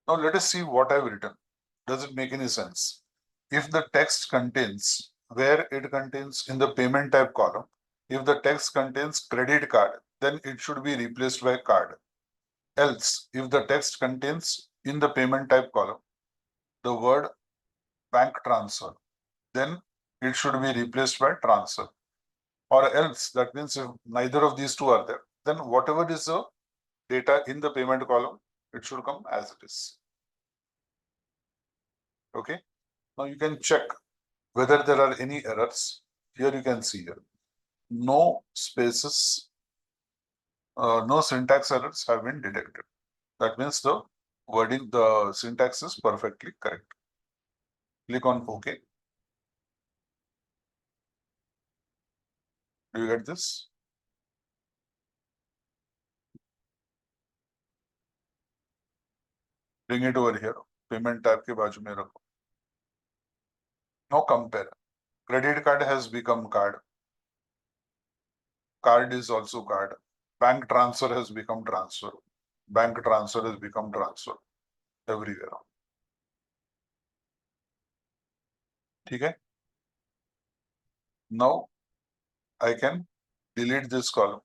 Speaker 1: Now let us see what I've written. Does it make any sense? If the text contains, where it contains in the payment type column, if the text contains credit card, then it should be replaced by card. Else, if the text contains in the payment type column the word bank transfer, then it should be replaced by transfer. Or else, that means if neither of these two are there, then whatever is the data in the payment column, it should come as it is. Okay. Now you can check whether there are any errors. Here you can see here. No spaces, no syntax errors have been detected. That means the wording, the syntax is perfectly correct. Click on OK. Do you get this? Bring it over here. Payment tab के बाजू में रखो. Now compare. Credit card has become card. Card is also card. Bank transfer has become transfer. Bank transfer has become transfer. Everywhere. ठीक है? Now I can delete this column.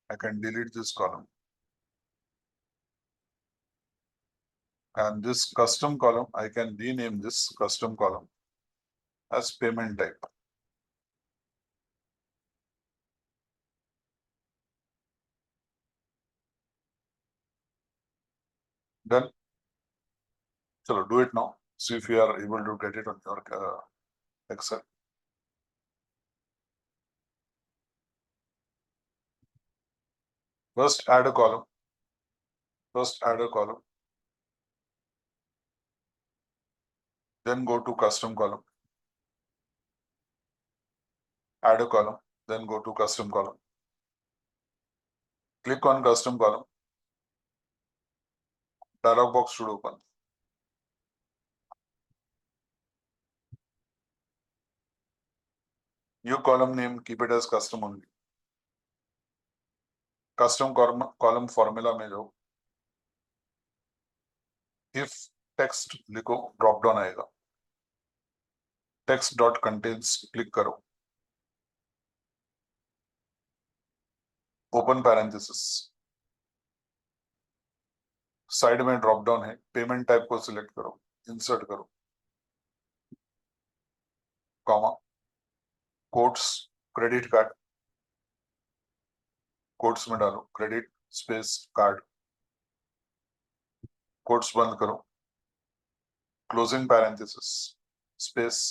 Speaker 1: I can delete this column. And this custom column, I can rename this custom column as payment type. Done. So do it now. See if you are able to get it on your Excel. First add a column. Then go to custom column. Add a column. Then go to custom column. Click on custom column. Dialog box should open. New column name, keep it as custom only. Custom column formula में जो if text लिखो drop down आएगा. Text dot contains click करो. Open parenthesis. Side में drop down है, payment type को select करो, insert करो, comma, quotes credit card, quotes में डालो क्रेडिट स्पेस कार्ड, कोट्स बंद करो, closing parenthesis space,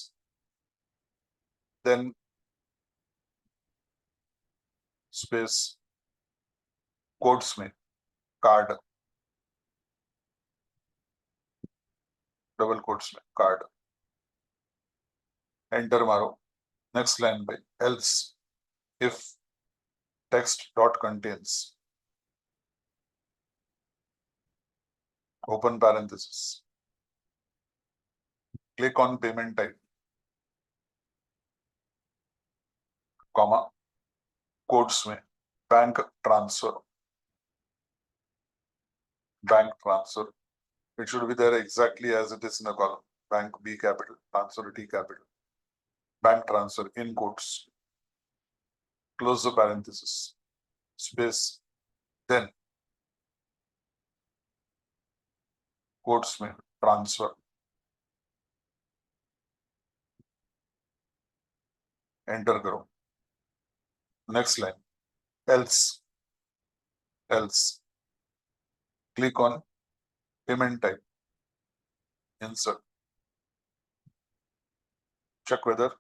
Speaker 1: then space, quotes में कार्ड, डबल कोट्स में कार्ड, एंटर मारो. नेक्स्ट लाइन पे else if text dot contains open parenthesis, click on payment type, comma, quotes में bank transfer, bank transfer. It should be there exactly as it is in the column. Bank B capital, transfer T capital. Bank transfer in quotes. Close the parenthesis. Space. Then quotes में transfer. Enter करो. Next line. Else. Else. Click on payment type. Insert. Check whether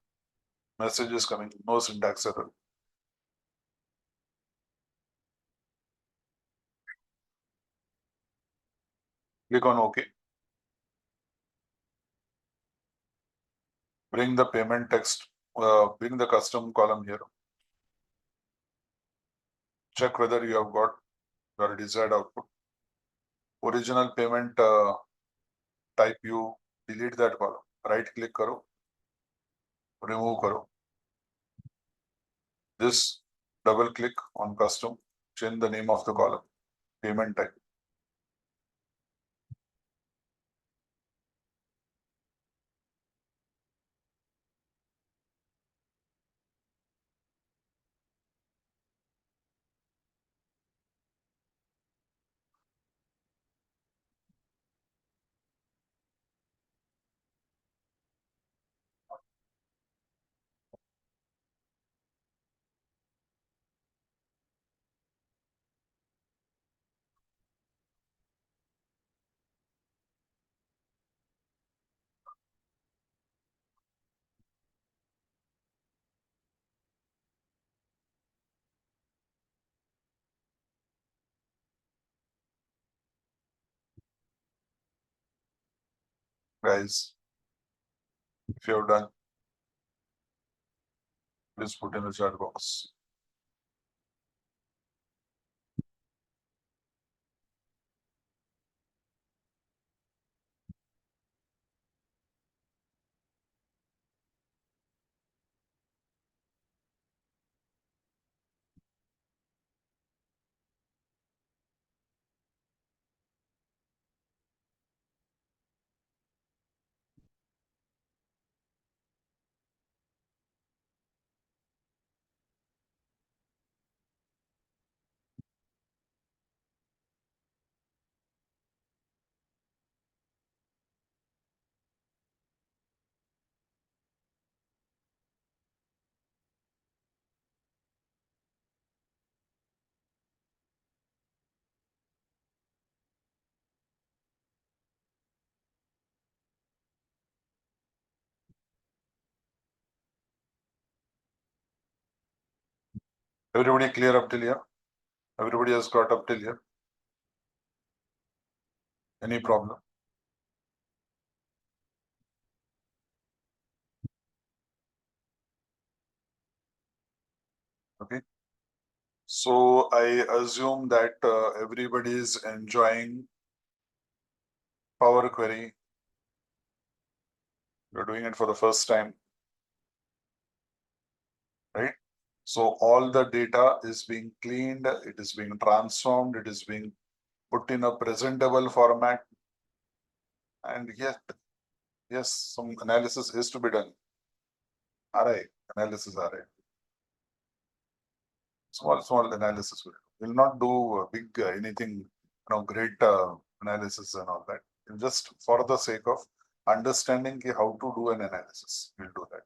Speaker 1: message is coming. No syntax error. Click on OK. Bring the payment text, bring the custom column here. Check whether you have got your desired output. Original payment type, you delete that column. Right click करो, remove करो. This double click on custom, change the name of the column, payment type. Guys, if you have done, please put in the chat box. Everybody clear up till here? Everybody has got up till here? Any problem? Okay. So I assume that everybody is enjoying Power Query. You're doing it for the first time. right? So all the data is being cleaned, it is being transformed, it is being put in a presentable format. And yet, yes, some analysis is to be done. RI, analysis RI. Small analysis. Will not do big anything, great analysis and all that. Just for the sake of understanding how to do an analysis, we'll do that.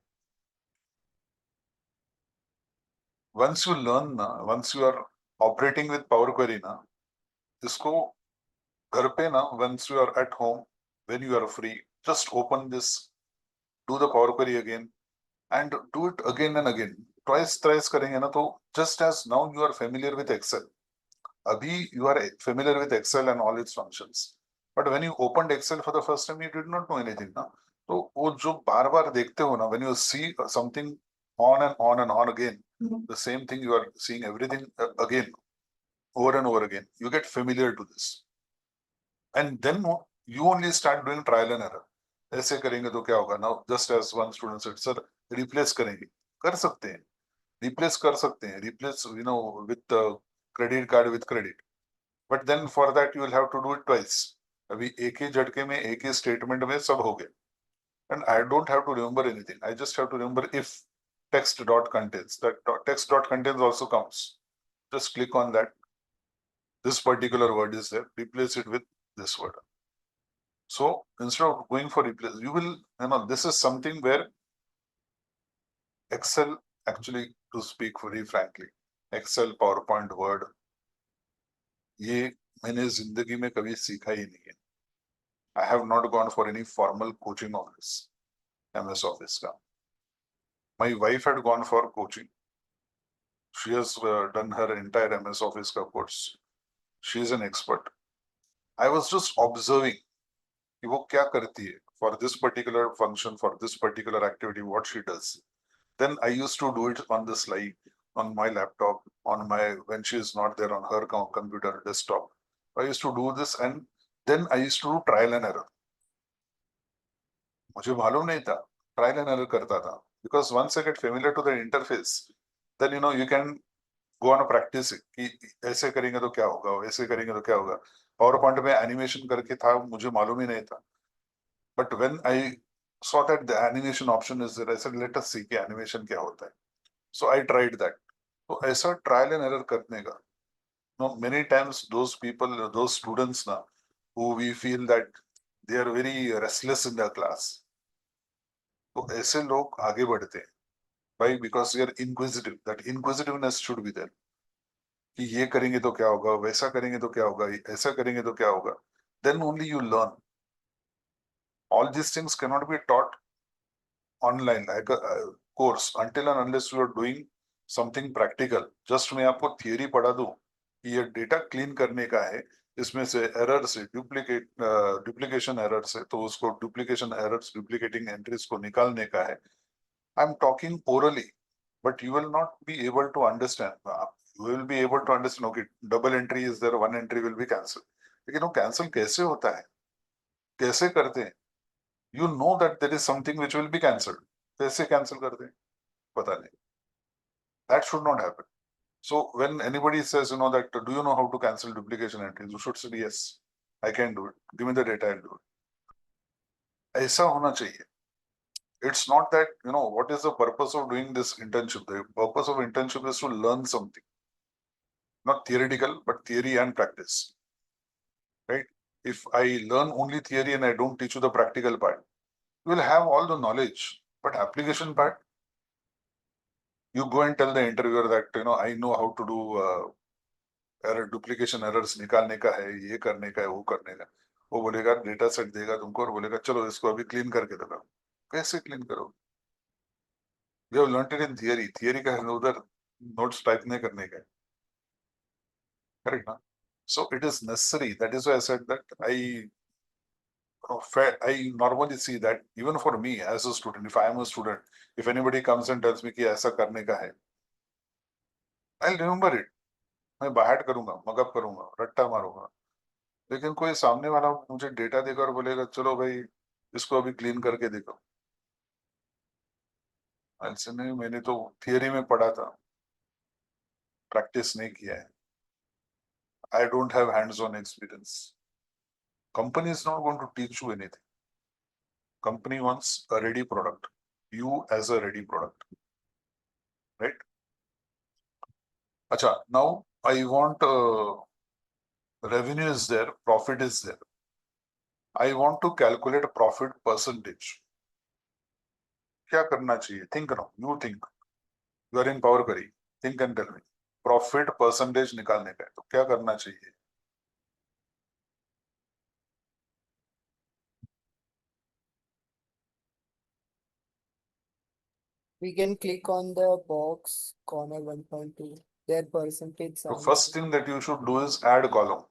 Speaker 1: Once you learn, once you are operating with Power Query, इसको घर पे once you are at home, when you are free, just open this, do the Power Query again, and do it again and again. Twice, thrice करेंगे ना तो just as now you are familiar with Excel. Abhi you are familiar with Excel and all its functions. But when you opened Excel for the first time, you did not know anything, ना. तो वो जो बार-बार देखते हो ना, when you see something on and on and on again, the same thing you are seeing everything again, over and over again. You get familiar to this, and then you only start doing trial and error. ऐसे करेंगे तो क्या होगा? Now just as one student said, sir, replace करेंगे, कर सकते हैं, replace कर सकते हैं, replace with credit card with credit. But then for that you will have to do it twice. अभी एक ही झटके में एक ही statement में सब हो गए. And I don't have to remember anything. I just have to remember if text dot contains. That text dot contains also comes. Just click on that. This particular word is there. Replace it with this word. So instead of going for replace, you will, this is something where Excel, actually, to speak very frankly, Excel, PowerPoint, Word, ये मैंने जिंदगी में कभी सीखा ही नहीं है. I have not gone for any formal coaching on this MS Office का. My wife had gone for coaching. She has done her entire MS Office का course. She is an expert. I was just observing कि वो क्या करती है for this particular function, for this particular activity, what she does. Then I used to do it on the slide, on my laptop, when she is not there on her computer, desktop. I used to do this, and then I used to do trial and error. मुझे मालूम नहीं था, trial and error करता था. Because once I get familiar to the interface, then you can go on a practice कि ऐसे करेंगे तो क्या होगा, ऐसे करेंगे तो क्या होगा. PowerPoint में animation करके था, मुझे मालूम ही नहीं था. But when I saw that the animation option is there, I said, let us see कि animation क्या होता है. So I tried that. So ऐसा trial and error करने का. Many times those people, those students who we feel that they are very restless in their class. तो ऐसे लोग आगे बढ़ते हैं. Why? Because they are inquisitive. That inquisitiveness should be there. कि ये करेंगे तो क्या होगा, वैसा करेंगे तो क्या होगा, ऐसा करेंगे तो क्या होगा. Then only you learn. All these things cannot be taught online like a course until and unless you are doing something practical. Just मैं आपको theory पढ़ा दूं कि ये data clean करने का है, इसमें से errors से duplication errors है, तो उसको duplication errors, duplicating entries को निकालने का है. I'm talking orally, but you will not be able to understand. You will be able to understand, okay, double entry is there, one entry will be cancelled. लेकिन वो cancel कैसे होता है, कैसे करते हैं? You know that there is something which will be cancelled. कैसे cancel करते हैं? पता नहीं. That should not happen. So when anybody says, that do you know how to cancel duplication entries? You should say yes, I can do it. Give me the data, I'll do it. ऐसा होना चाहिए. It's not that, what is the purpose of doing this internship? The purpose of internship is to learn something. Not theoretical, but theory and practice. Right? If I learn only theory and I don't teach you the practical part, you will have all the knowledge, but application part, you go and tell the interviewer that, I know how to do error, duplication errors निकालने का है, ये करने का है, वो करने का. वो बोलेगा डेटा सेट देगा तुमको और बोलेगा चलो इसको अभी क्लीन करके दो. कैसे क्लीन करोगे? We have learned it in theory. Theory का उधर notes टाइप नहीं करने का. Correct, ना? So it is necessary. That is why I said that I normally see that even for me as a student, if I am a student, if anybody comes and tells me कि ऐसा करने का है, I'll remember it. मैं बाहर करूंगा, mug up करूंगा, रट्टा मारूंगा. लेकिन कोई सामने वाला मुझे डेटा देगा और बोलेगा चलो भाई इसको अभी क्लीन करके देखो. ऐसे नहीं, मैंने तो थियरी में पढ़ा था, प्रैक्टिस नहीं किया है. I don't have hands-on experience. Company is not going to teach you anything. Company wants a ready product. You as a ready product. Right? Acha, now I want revenue is there, profit is there. I want to calculate profit percentage. क्या करना चाहिए? Think now. You think. You are in Power Query. Think and tell me. Profit percentage निकालने का है, तो क्या करना चाहिए?
Speaker 2: We can click on the box corner 1.2. Their percentage.
Speaker 1: The
Speaker 2: sound
Speaker 1: first thing that you should do is add column,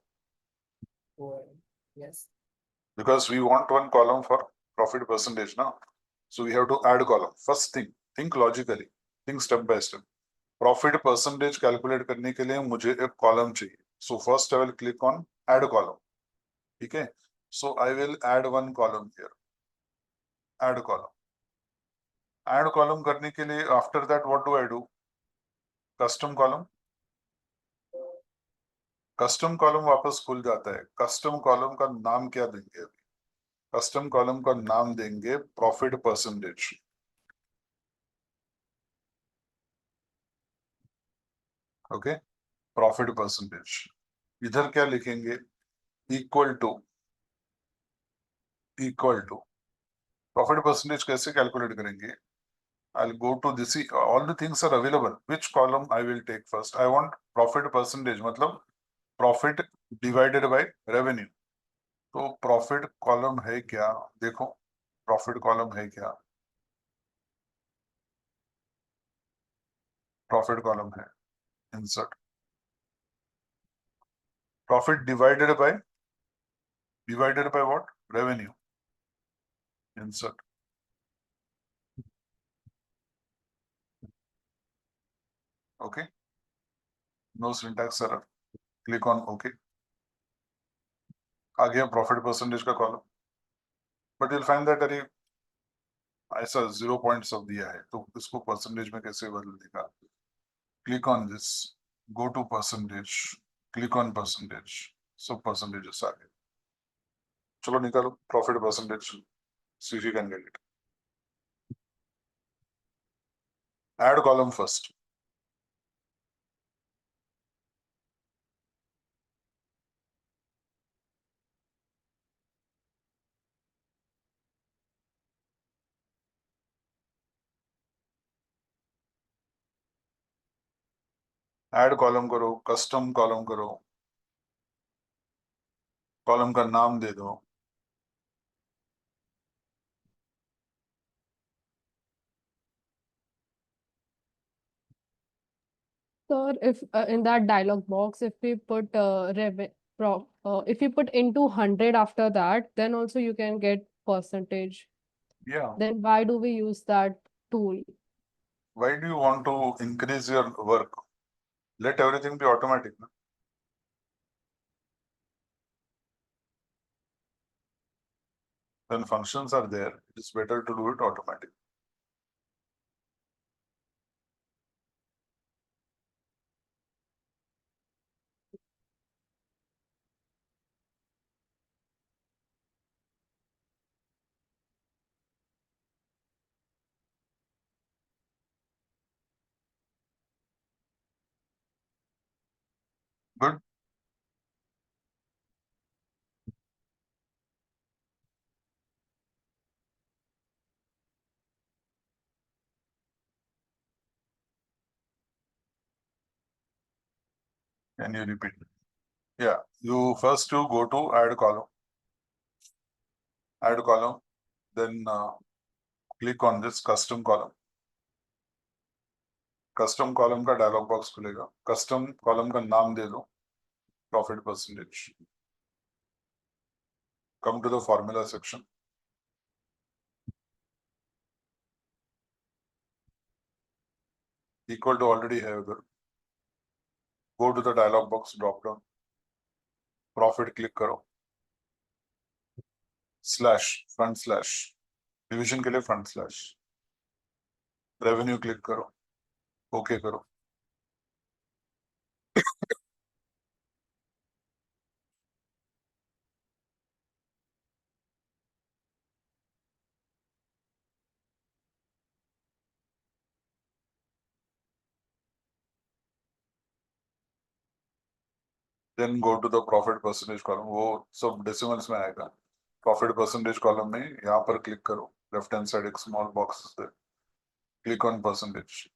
Speaker 2: over. Yes.
Speaker 1: because we want one column for profit percentage now. So we have to add column. First thing, think logically, think step by step. Profit percentage calculate करने के लिए मुझे एक column चाहिए. So first I will click on add column. ठीक है? So I will add one column here. Add column. Add column करने के लिए after that what do I do? Custom column. Custom column वापस खुल जाता है. Custom column का नाम क्या देंगे अभी? Custom column का नाम देंगे profit percentage. Okay? Profit percentage. इधर क्या लिखेंगे? Equal to profit percentage कैसे calculate करेंगे? I'll go to this. All the things are available. Which column I will take first? I want profit percentage. मतलब profit divided by revenue. तो profit column है क्या? देखो profit column है क्या? Profit column है. Insert. Profit divided by what? Revenue. Insert. Okay. No syntax error. Click on OK. आ गया profit percentage का column. But you'll find that अरे ऐसा 0 points of दिया है, तो इसको percentage में कैसे बदल देगा? Click on this. Go to percentage. Click on percentage. So percentages आ गए. चलो निकालो profit percentage. See if you can get it. Add column first. Add column करो, custom column करो, column का नाम दे दो.
Speaker 7: Sir, if in that dialog box, if we put if you put into 100 after that, then also you can get percentage.
Speaker 1: Yeah.
Speaker 7: Then why do we use that tool?
Speaker 1: Why do you want to increase your work? Let everything be automatic. No? When functions are there, it is better to do it automatic. Good. Can you repeat? Yeah, you first you go to add column, then click on this custom column. Custom column का dialog box खुलेगा. Custom column का नाम दे दो profit percentage. Come to the formula section. Equal to already have there. Go to the dialog box drop down. Profit click करो. Slash front slash. Division के लिए front slash. Revenue click करो, okay करो. Then go to the profit percentage column. वो सब decimals में आएगा. Profit percentage column में यहाँ पर click करो. Left hand side एक small box है. Click on percentage.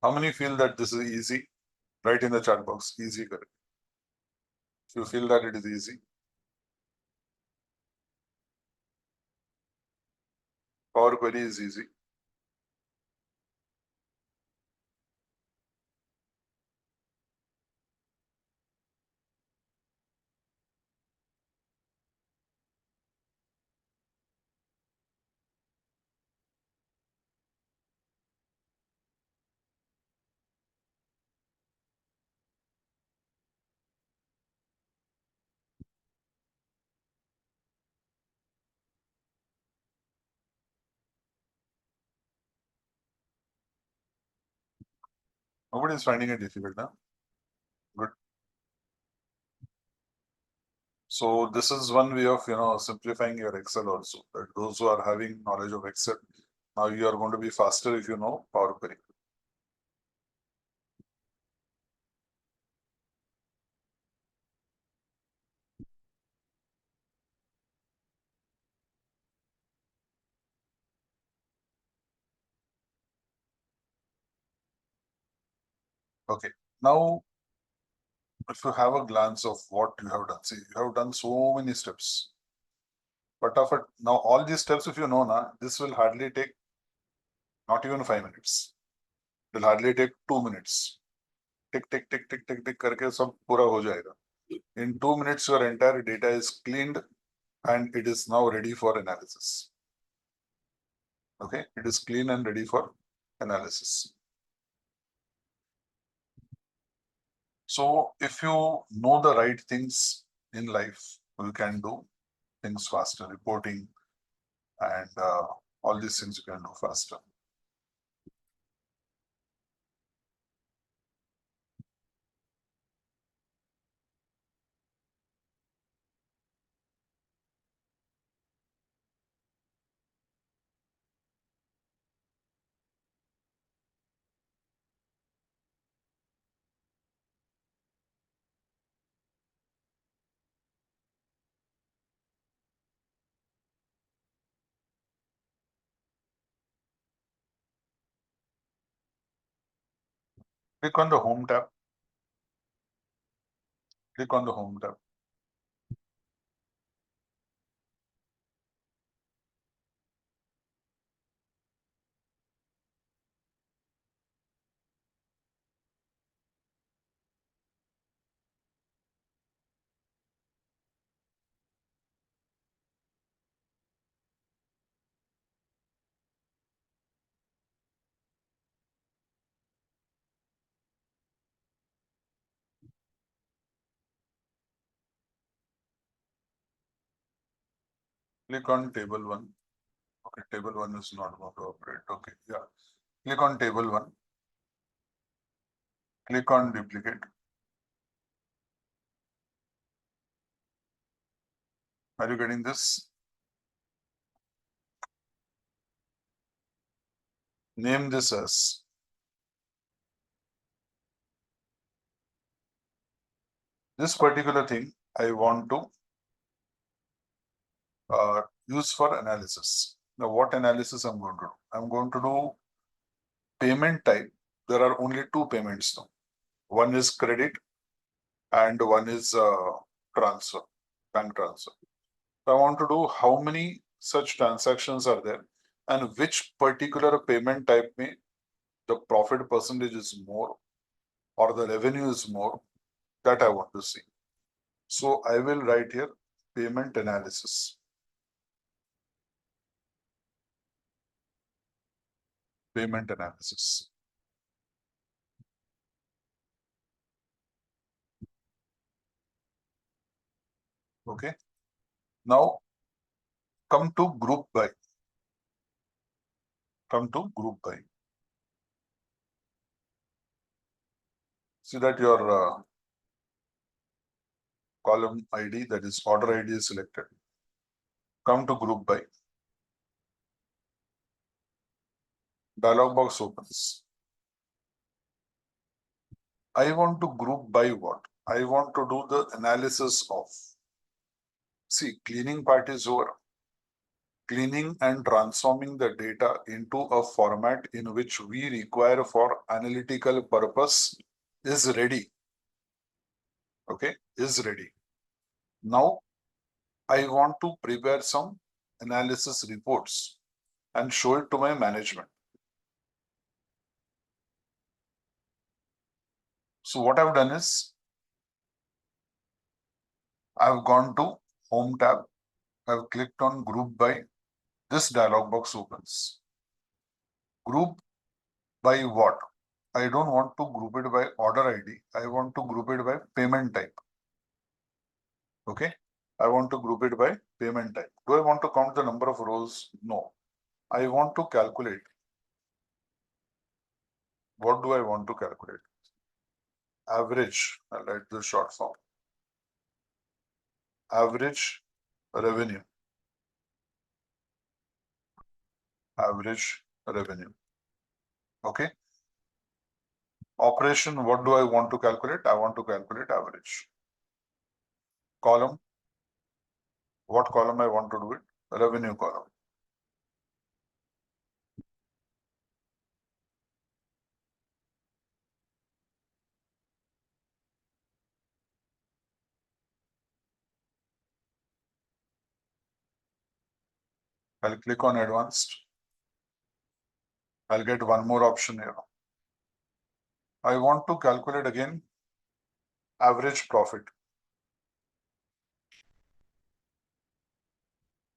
Speaker 1: How many feel that this is easy? Write in the chat box. Easy करें. If you feel that it is easy. Power Query is easy. Nobody is finding it difficult now. Good. So this is one way of simplifying your Excel also. That those who are having knowledge of Excel, now you are going to be faster if you know Power Query. Okay. Now, if you have a glance of what you have done, see, you have done so many steps. But now all these steps, if you know now, this will hardly take not even 5 minutes. It will hardly take 2 minutes. Tick, tick, tick, tick, tick, tick करके सब पूरा हो जाएगा. In 2 minutes, your entire data is cleaned and it is now ready for analysis. Okay, it is clean and ready for analysis. So if you know the right things in life, you can do things faster, reporting and all these things you can do faster. Click on the Home tab. Click on the Home tab. Click on table 1. Okay, table 1 is not going to operate. Okay, yeah. Click on table 1. Click on duplicate. Are you getting this? Name this as this particular thing I want to use for analysis. Now, what analysis I'm going to do? I'm going to do payment type. There are only two payments now. One is credit and one is transfer, bank transfer. So I want to do how many such transactions are there and which particular payment type may the profit percentage is more or the revenue is more, that I want to see. So I will write here payment analysis. Payment analysis. Okay. Now come to group by. Come to group by. See that your column ID, that is order ID, is selected. Come to group by. Dialog box opens. I want to group by what? I want to do the analysis of. See, cleaning part is over. Cleaning and transforming the data into a format in which we require for analytical purpose is ready. Okay, is ready. Now, I want to prepare some analysis reports and show it to my management. So what I've done is, I've gone to Home tab. I've clicked on Group by. This dialog box opens. Group by what? I don't want to group it by order ID. I want to group it by payment type. Okay. I want to group it by payment type. Do I want to count the number of rows? No. I want to calculate. What do I want to calculate? Average. I'll write the short form. Average revenue. Average revenue. Okay. Operation, what do I want to calculate? I want to calculate average. Column. What column I want to do it? Revenue column. I'll click on advanced. I'll get one more option here. I want to calculate again average profit.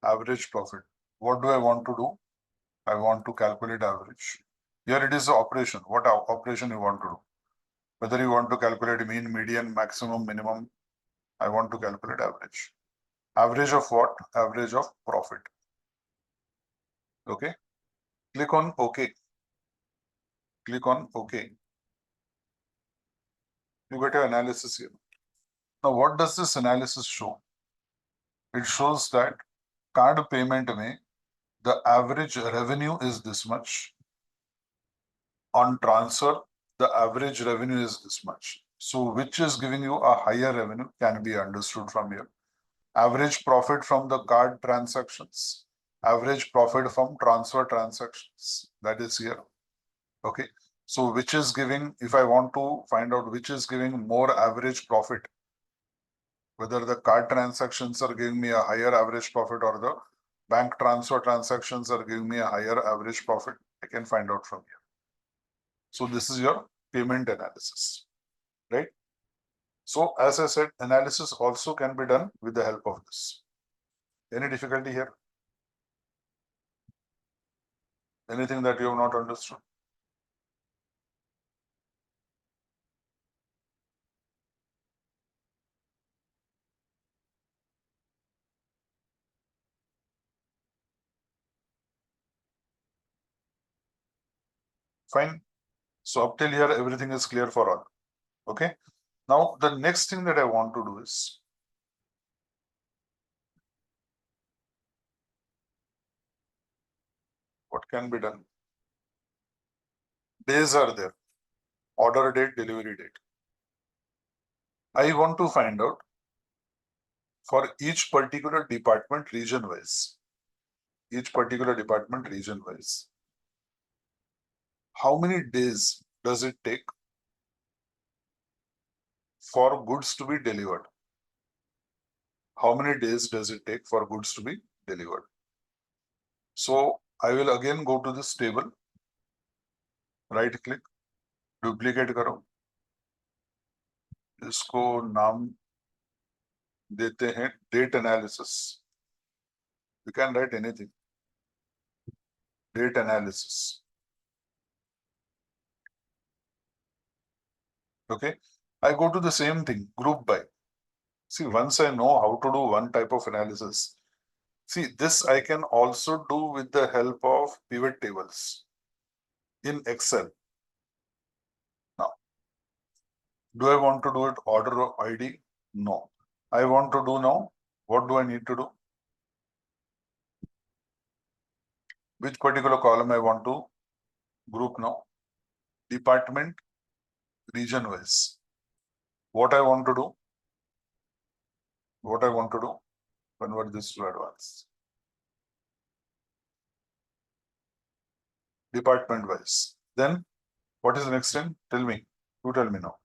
Speaker 1: Average profit. What do I want to do? I want to calculate average. Here it is the operation. What operation you want to do? Whether you want to calculate mean, median, maximum, minimum. I want to calculate average. Average of what? Average of profit. Okay. Click on OK. Click on OK. You get your analysis here. Now, what does this analysis show? It shows that card payment may, the average revenue is this much. On transfer, the average revenue is this much. So which is giving you a higher revenue can be understood from here. Average profit from the card transactions, average profit from transfer transactions, that is here. Okay. So which is giving, if I want to find out which is giving more average profit, whether the card transactions are giving me a higher average profit or the bank transfer transactions are giving me a higher average profit, I can find out from here. So this is your payment analysis, right? So as I said, analysis also can be done with the help of this. Any difficulty here? Anything that you have not understood? Fine. So up till here, everything is clear for all. Okay. Now, the next thing that I want to do is, what can be done? Days are there. Order date, delivery date. I want to find out for each particular department region wise. Each particular department region wise. How many days does it take for goods to be delivered? How many days does it take for goods to be delivered? So I will again go to this table. Right click, duplicate करो, इसको नाम देते हैं date analysis. You can write anything. Date analysis. Okay. I go to the same thing, group by. See, once I know how to do one type of analysis, see, this I can also do with the help of pivot tables in Excel. Now, do I want to do it order of ID? No. I want to do now. What do I need to do? Which particular column I want to group now? Department, region wise. What I want to do? What I want to do? Convert this to advanced. Department wise. Then what is the next thing? Tell me. You tell me now.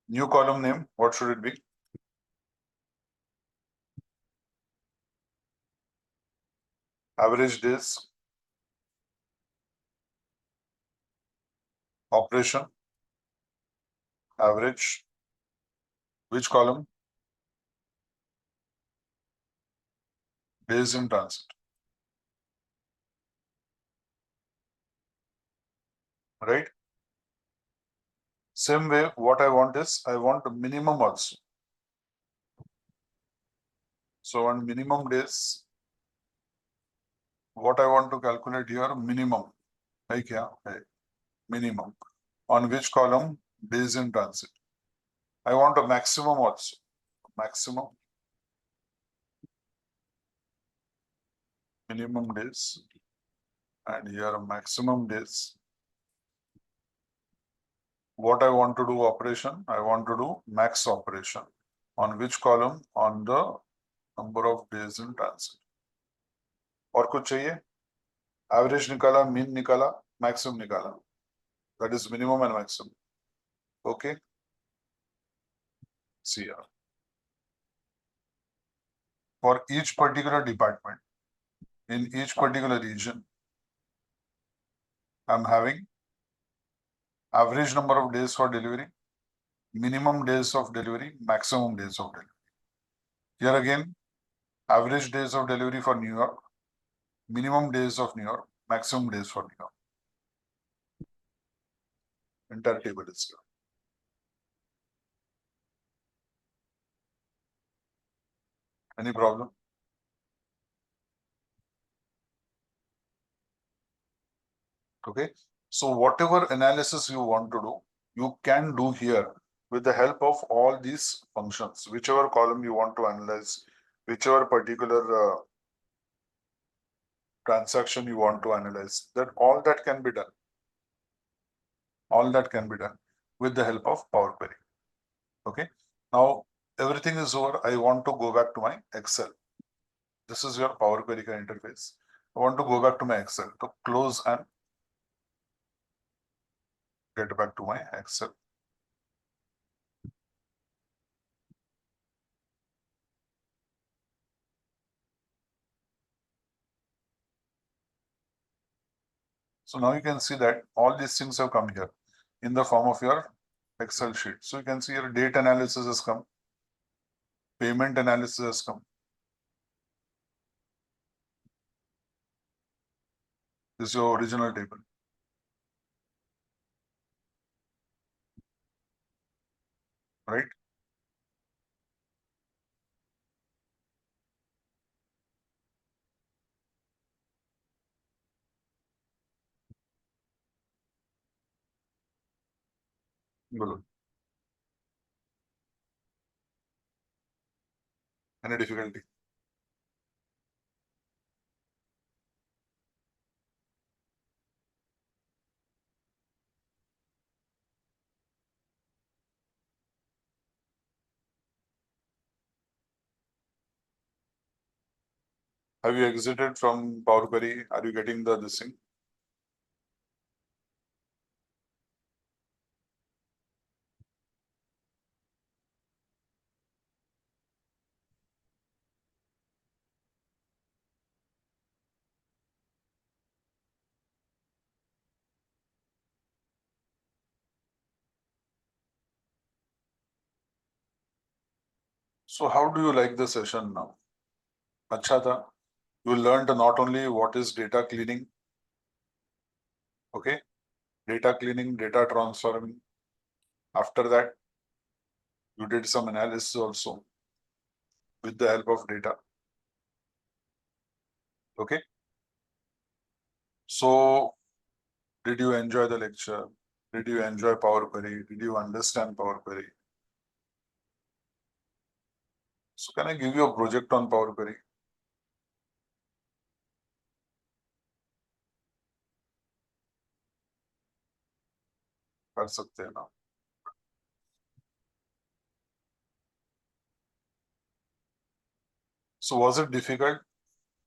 Speaker 1: New column name. What should it be? Average days. Operation. Average. Which column? Days in transit. Right? Same way, what I want is, I want minimum also. So on minimum days, what I want to calculate here, minimum. Like here, minimum. On which column? Days in transit. I want a maximum also. Maximum. Minimum days. And here maximum days. What I want to do operation? I want to do max operation. On which column? On the number of days in transit. और कुछ चाहिए? Average निकाला, mean निकाला, maximum निकाला. That is minimum and maximum. Okay. See here. For each particular department, in each particular region, I'm having average number of days for delivery, minimum days of delivery, maximum days of delivery. Here again, average days of delivery for New York, minimum days of New York, maximum days for New York. Entire table is here. Any problem? Okay. So whatever analysis you want to do, you can do here with the help of all these functions, whichever column you want to analyze, whichever particular transaction you want to analyze, that all that can be done. All that can be done with the help of Power Query. Okay. Now everything is over. I want to go back to my Excel. This is your Power Query interface. I want to go back to my Excel. To close and get back to my Excel. So now you can see that all these things have come here in the form of your Excel sheet. So you can see your date analysis has come, payment analysis has come. This is your original table. Right? Good. Any difficulty? Have you exited from Power Query? Are you getting this thing? So how do you like the session now? अच्छा था. You learned not only what is data cleaning, okay, data cleaning, data transferring. After that, you did some analysis also with the help of data. Okay. So, did you enjoy the lecture? Did you enjoy Power Query? Did you understand Power Query? So, can I give you a project on Power Query? कर सकते हैं ना. So, was it difficult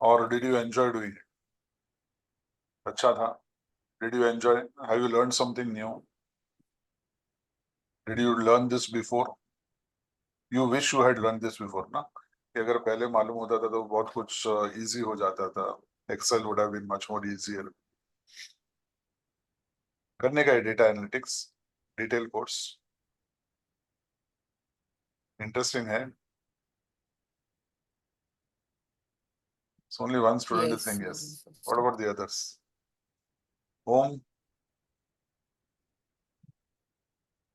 Speaker 1: or did you enjoy doing it? अच्छा था. Did you enjoy? Have you learned something new? Did you learn this before? You wish you had learned this before, ना? कि अगर पहले मालूम होता था तो बहुत कुछ easy हो जाता था. Excel would have been much more easier. करने का है data analytics, detail course. Interesting है. So only one student is saying yes. What about the others? Home.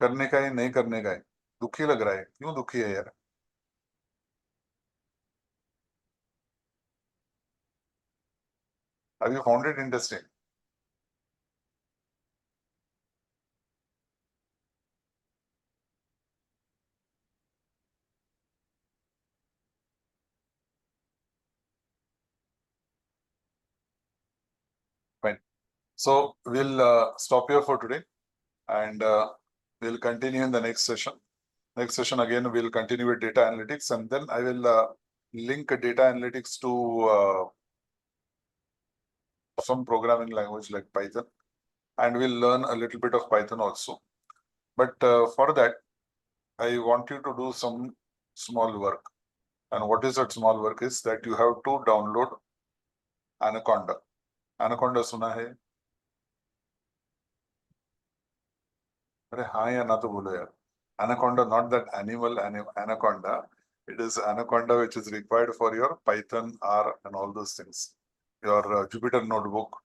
Speaker 1: करने का है नहीं करने का है. दुखी लग रहा है. क्यों दुखी है यार? Have you found it interesting? Fine. So we'll stop here for today, and we'll continue in the next session. Next session again, we'll continue with data analytics, and then I will link data analytics to some programming language like Python, and we'll learn a little bit of Python also. But for that, I want you to do some small work. And what is that small work is that you have to download Anaconda. Anaconda सुना है? अरे हाँ या ना तो बोलो यार. Anaconda, not that animal, anaconda. It is Anaconda which is required for your Python, R, and all those things. Your Jupyter notebook.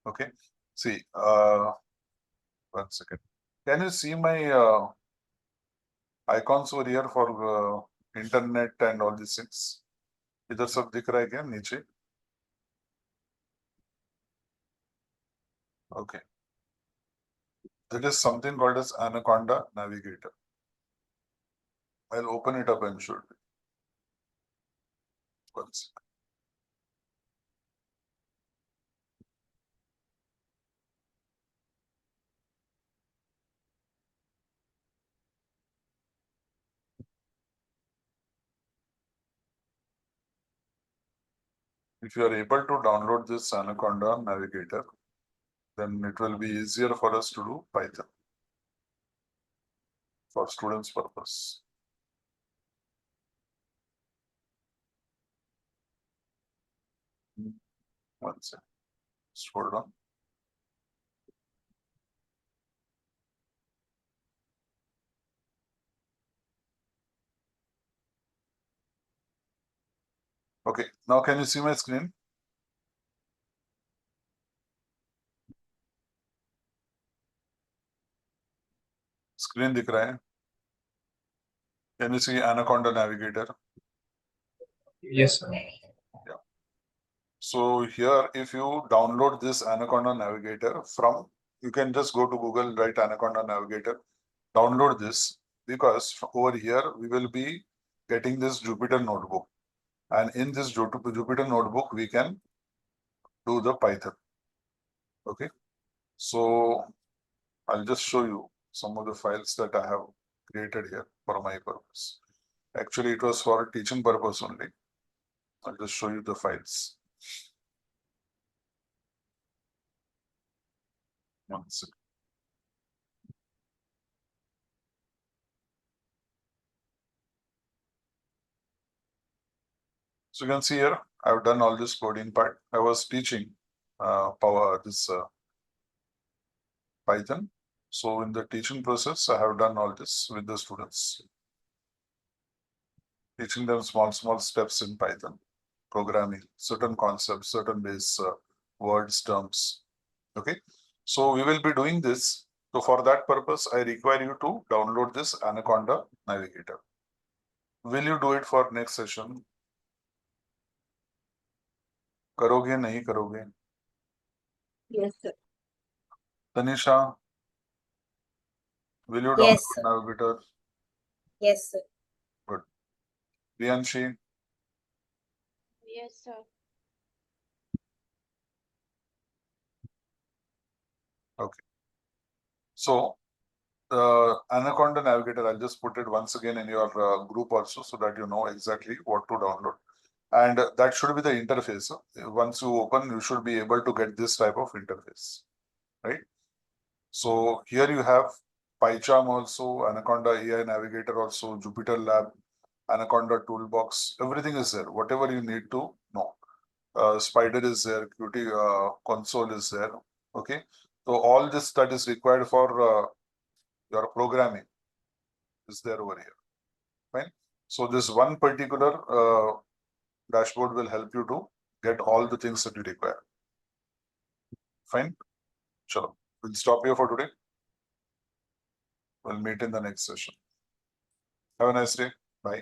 Speaker 1: Okay. See, 1 second. Can you see my icons over here for internet and all these things? इधर सब दिख रहा है क्या नीचे? Okay. There is something called as Anaconda Navigator. I'll open it up and show you. 1 second. If you are able to download this Anaconda Navigator, then it will be easier for us to do Python for students' purpose. One second. Just hold on. Okay, now can you see my screen? Screen दिख रहा है? Can you see Anaconda Navigator?
Speaker 5: Yes, sir.
Speaker 1: So here, if you download this Anaconda Navigator from, you can just go to Google, write Anaconda Navigator, download this, because over here we will be getting this Jupyter notebook. And in this Jupyter notebook, we can do the Python. Okay. So I'll just show you some of the files that I have created here for my purpose. Actually, it was for teaching purpose only. I'll just show you the files. 1 second. So you can see here, I've done all this coding part. I was teaching Python. So in the teaching process, I have done all this with the students. teaching them small steps in Python, programming, certain concepts, certain base words, terms. Okay, so we will be doing this. So for that purpose, I require you to download this Anaconda Navigator. Will you do it for next session? करोगे नहीं करोगे?
Speaker 3: Yes, sir.
Speaker 1: Tanisha, will you
Speaker 4: Yes,
Speaker 1: download
Speaker 4: sir.
Speaker 1: Navigator?
Speaker 4: Yes, sir.
Speaker 1: Priyanshi,
Speaker 4: Yes, sir.
Speaker 1: so Anaconda Navigator, I'll just put it once again in your group also so that you know exactly what to download. And that should be the interface. Once you open, you should be able to get this type of interface, right? So here you have PyCharm also, Anaconda AI Navigator also, Jupyter Lab, Anaconda Toolbox, everything is there, whatever you need to know. Spider is there, Qt console is there, okay? So all this that is required for your programming is there over here, fine? So this one particular dashboard will help you to get all the things that you require. Fine? Sure. We'll stop here for today. We'll meet in the next session. Have a nice day. Bye.